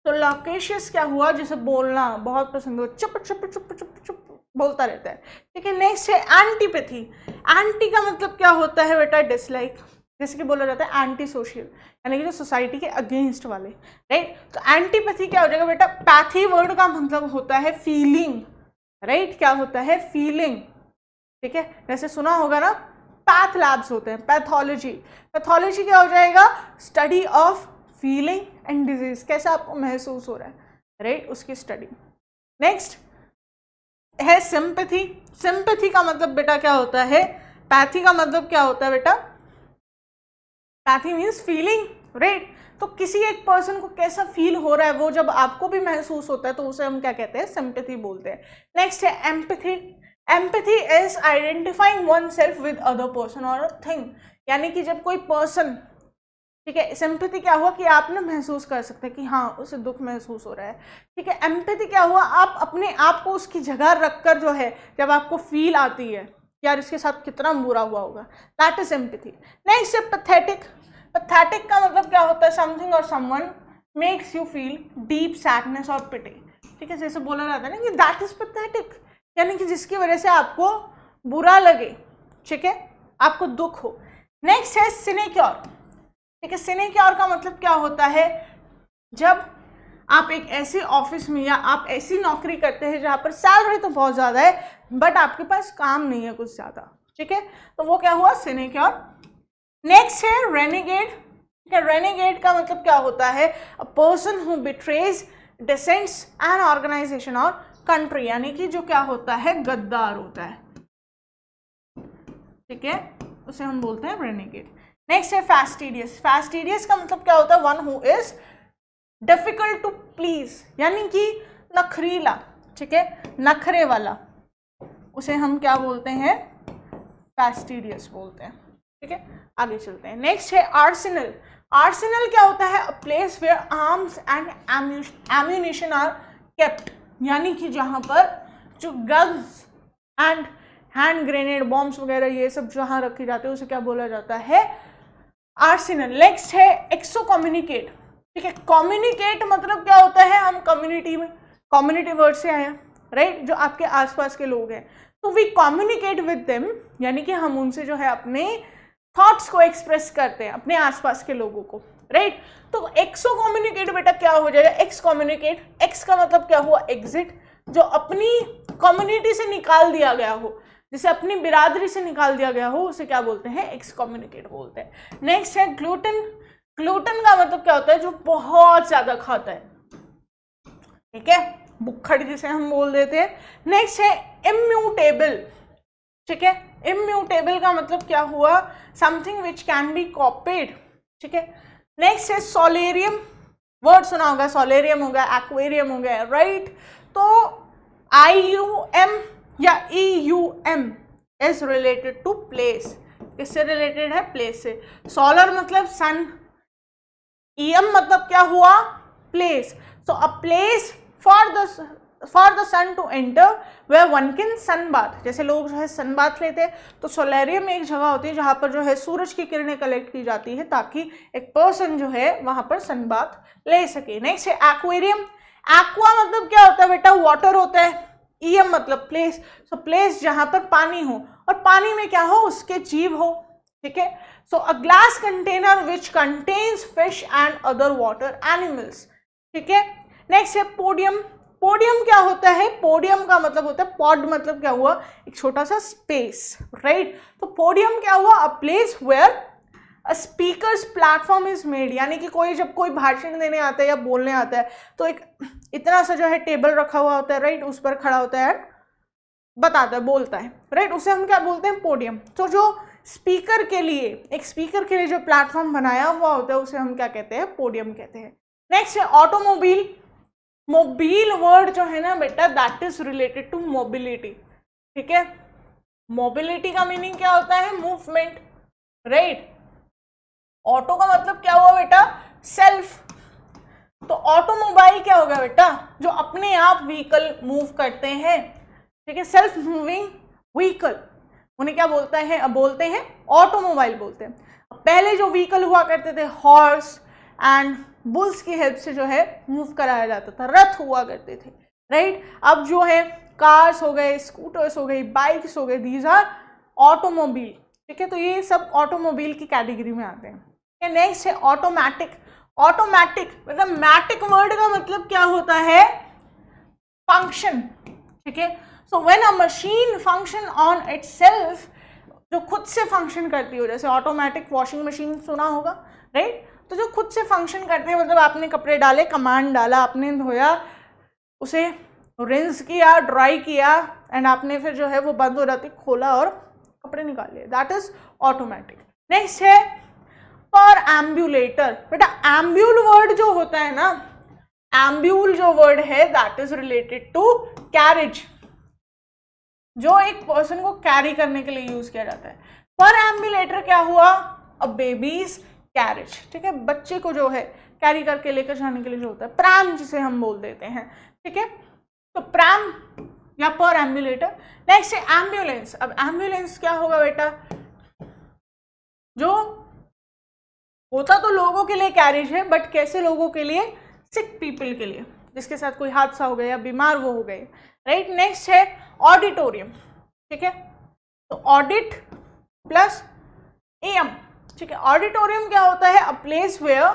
तो लोकेशियस क्या हुआ, जिसे बोलना बहुत पसंद हो, चुप चुप चुप चुप चुप बोलता रहता है, ठीक है। नेक्स्ट है एंटीपैथी। एंटी का मतलब क्या होता है बेटा, डिसलाइक, जैसे कि बोला जाता है एंटी सोशल, यानी कि जो सोसाइटी के अगेंस्ट वाले, राइट। तो एंटीपैथी क्या हो जाएगा बेटा, पैथी वर्ड का मतलब होता है फीलिंग, राइट, क्या होता है, फीलिंग, ठीक है। जैसे सुना होगा ना, पैथ लैब्स होते हैं, पैथोलॉजी। पैथोलॉजी क्या हो जाएगा, study of feeling and disease, कैसा आपको महसूस हो रहा है, राइट, उसकी स्टडी। नेक्स्ट है सिंपैथी। सिंपैथी का मतलब बेटा क्या होता है, पैथी का मतलब क्या होता है बेटा, पैथी मीन्स फीलिंग, राइट। तो किसी एक पर्सन को कैसा फील हो रहा है, वो जब आपको भी महसूस होता है, तो उसे हम क्या कहते हैं, सिंपैथी बोलते हैं। नेक्स्ट है empathy. Empathy is identifying one self with other person और अ थिंग, यानी कि जब कोई पर्सन, ठीक है, सिंपैथी क्या हुआ कि आप ना महसूस कर सकते हैं कि हाँ उसे दुख महसूस हो रहा है, ठीक है। एम्पैथी क्या हुआ, आप अपने आप को उसकी जगह रखकर जो है, जब आपको फील आती है यार इसके साथ कितना बुरा हुआ होगा, दैट इज एम्पैथी। नेक्स्ट है पैथेटिक। पैथेटिक का मतलब क्या होता है, समथिंग और someone makes you feel deep sadness और पिटी, ठीक है, जैसे बोला जाता है ना कि दैट इज पैथेटिक, यानी कि जिसकी वजह से आपको बुरा लगे, ठीक है, आपको दुख हो। नेक्स्ट है सिनेक्योर, ठीक है। सिनेक्योर का मतलब क्या होता है, जब आप एक ऐसे ऑफिस में या आप ऐसी नौकरी करते हैं जहाँ पर सैलरी तो बहुत ज़्यादा है बट आपके पास काम नहीं है कुछ ज़्यादा, ठीक है, तो वो क्या हुआ, सिनेक्योर। नेक्स्ट है रेनेगेड, ठीक है। रेनेगेड का मतलब क्या होता है, a person who betrays, dissents an organisation और कंट्री, यानी कि जो क्या होता है, गद्दार होता है, ठीक है, उसे हम बोलते हैं रेनेगेड। नेक्स्ट है फैस्टिडियस। फैस्टिडियस का मतलब क्या होता है, one who is difficult to please, यानी कि नखरीला, ठीक है, नखरे वाला, उसे हम क्या बोलते हैं, फैस्टिडियस बोलते हैं, ठीक है। आगे चलते हैं। नेक्स्ट है आर्सेनल। आर्सेनल क्या होता है, a place where arms and ammunition are kept, यानी कि जहाँ पर जो guns and hand grenade, bombs वगैरह ये सब जहाँ रखे जाते हैं उसे क्या बोला जाता है, आर्सेनल। नेक्स्ट है एक्सो कम्युनिकेट, ठीक है। कम्युनिकेट मतलब क्या होता है, हम कम्युनिटी में, कम्युनिटी वर्ड से आया, राइट, जो आपके आसपास के लोग हैं, तो वी कम्युनिकेट विद देम, यानी कि हम उनसे जो है अपने थॉट्स को एक्सप्रेस करते हैं, अपने आसपास के लोगों को, राइट। तो एक्सो कम्युनिकेट बेटा क्या हो जाएगा, एक्स कम्युनिकेट। एक्स का मतलब क्या हुआ, एग्जिट, जो अपनी कम्युनिटी से निकाल दिया गया हो, जिसे अपनी बिरादरी से निकाल दिया गया हो, उसे क्या बोलते हैं, एक्स कम्युनिकेट बोलते हैं। नेक्स्ट है ग्लूटन। ग्लूटन का मतलब क्या होता है, जो बहुत ज्यादा खाता है, ठीक है, भुक्खड़ जिसे हम बोल देते हैं। नेक्स्ट है इम्यूटेबल, ठीक है। इम्यूटेबल का मतलब क्या हुआ, something which can be copied, ठीक है। नेक्स्ट है सोलेरियम, वर्ड सुना होगा, सोलेरियम हो गया, एक्वेरियम हो गया, राइट। तो IUM या EUM is related to place, किससे रिलेटेड है, प्लेस से। सोलर मतलब सन, EM मतलब क्या हुआ, place. So a place for the sun to enter where one can sun bath, जैसे लोग जो है सन बाथ लेते हैं, तो सोलेरियम एक जगह होती है जहाँ पर जो है सूरज की किरणें कलेक्ट की जाती है ताकि एक पर्सन जो है वहाँ पर सन बाथ ले सके। नेक्स्ट है एक्वेरियम। एक्वा मतलब क्या होता है बेटा, वाटर होता है। EM मतलब प्लेस, सो प्लेस जहाँ पर पानी हो, और पानी में क्या हो, उसके जीव हो, ठीक है। So a glass container which contains fish and other water animals, ठीक है। नेक्स्ट है पोडियम। पोडियम क्या होता है, पोडियम का मतलब होता है, पॉड मतलब क्या हुआ, एक छोटा सा स्पेस, राइट। तो पोडियम क्या हुआ, a place where a speakers platform is made, यानी कि कोई जब कोई भाषण देने आता है या बोलने आता है तो एक इतना सा जो है टेबल रखा हुआ होता है, राइट, उस पर खड़ा होता है, बताता है, बोलता है, राइट, उसे हम क्या बोलते हैं, पोडियम। तो जो स्पीकर के लिए, एक स्पीकर के लिए जो प्लेटफॉर्म बनाया हुआ होता है उसे हम क्या कहते हैं, पोडियम कहते हैं। नेक्स्ट है ऑटोमोबाइल। मोबाइल वर्ड जो है ना बेटा, that is related to mobility, ठीक है। मोबिलिटी का मीनिंग क्या होता है, मूवमेंट, राइट। ऑटो का मतलब क्या हुआ बेटा, सेल्फ। तो ऑटोमोबाइल क्या होगा बेटा, जो अपने आप व्हीकल मूव करते हैं, ठीक है, सेल्फ मूविंग व्हीकल, उन्हें क्या बोलता है, अब बोलते हैं ऑटोमोबाइल बोलते हैं। पहले जो व्हीकल हुआ करते थे हॉर्स एंड बुल्स की हेल्प से जो है मूव कराया जाता था, रथ हुआ करते थे, राइट। अब जो है कार्स हो गए, स्कूटर्स हो गई, बाइक्स हो गए, दीज आर ऑटोमोबाइल, ठीक है। तो ये सब ऑटोमोबाइल की कैटेगरी में आते हैं। नेक्स्ट है ऑटोमेटिक। ऑटोमेटिक मतलब मैटिक वर्ड का मतलब क्या होता है, फंक्शन, ठीक है। So when a machine function on itself, जो खुद से फंक्शन करती हो, जैसे ऑटोमेटिक वॉशिंग मशीन सुना होगा, राइट। तो जो खुद से फंक्शन करते हैं, मतलब आपने कपड़े डाले, कमांड डाला, आपने धोया, उसे रिंस किया, ड्राई किया, एंड आपने फिर जो है वो बंद हो जाती, खोला और कपड़े निकाल लिए, दैट इज ऑटोमेटिक। नेक्स्ट है पर एम्ब्यूलेटर। बेटा एम्ब्यूल वर्ड जो होता है ना, एम्ब्यूल जो वर्ड है that is related to carriage, जो एक पर्सन को कैरी करने के लिए यूज किया जाता है। पर एम्ब्यूलेटर क्या हुआ, अ बेबीज कैरेज, ठीक है, बच्चे को जो है कैरी करके लेकर जाने के लिए जो होता है, प्रैम जिसे हम बोल देते हैं, ठीक है। तो प्रैम या पर एम्ब्यूलेटर। नेक्स्ट है एम्बुलेंस। अब एम्बुलेंस क्या होगा बेटा, जो होता तो लोगों के लिए कैरेज है, बट कैसे लोगों के लिए, सिक पीपल के लिए, जिसके साथ कोई हादसा हो गया या बीमार वो हो गए, राइट। नेक्स्ट है ऑडिटोरियम, ठीक है। तो ऑडिट प्लस एम, ठीक है। ऑडिटोरियम क्या होता है, a place where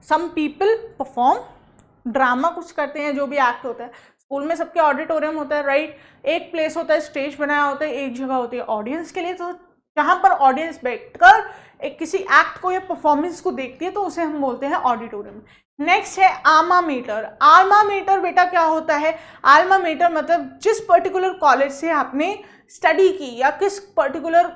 some people perform drama, कुछ करते हैं, जो भी एक्ट होता है। स्कूल में सबके ऑडिटोरियम होता है, राइट। एक प्लेस होता है, स्टेज बनाया होता है, एक जगह होती है ऑडियंस के लिए, तो जहां पर ऑडियंस बैठकर एक किसी एक्ट को या परफॉर्मेंस को देखती है, तो उसे हम बोलते हैं ऑडिटोरियम। नेक्स्ट है आल्मा मेटर। आल्मा मेटर बेटा क्या होता है, आल्मा मेटर मतलब जिस पर्टिकुलर कॉलेज से आपने स्टडी की या किस पर्टिकुलर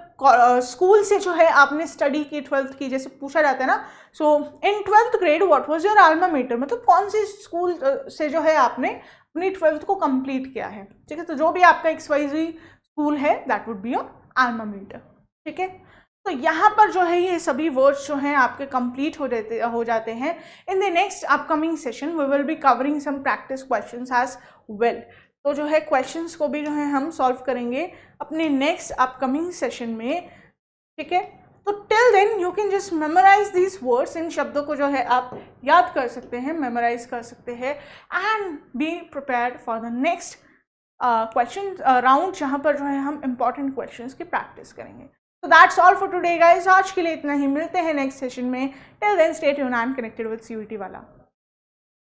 स्कूल से जो है आपने स्टडी की, 12th की, जैसे पूछा जाता है ना। So in 12th grade what was your alma mater, मतलब कौन सी स्कूल से जो है आपने अपनी 12th को कंप्लीट किया है, ठीक है। तो जो भी आपका XYZ स्कूल है that would be your alma mater, ठीक है। तो यहाँ पर जो है ये सभी वर्ड्स जो हैं आपके कंप्लीट हो जाते हैं। In the next upcoming session we will be covering some practice questions as well. तो जो है क्वेश्चंस को भी जो है हम सॉल्व करेंगे अपने नेक्स्ट अपकमिंग सेशन में, ठीक है। तो till then you can just memorise these words. इन शब्दों को जो है आप याद कर सकते हैं, मेमोराइज कर सकते हैं, and be prepared for the next question round, जहाँ पर जो है हम इंपॉर्टेंट क्वेश्चंस की प्रैक्टिस करेंगे। So that's all for today guys। आज के लिए इतना ही, मिलते हैं नेक्स्ट सेशन में। Till then stay tuned and connected with CUET वाला।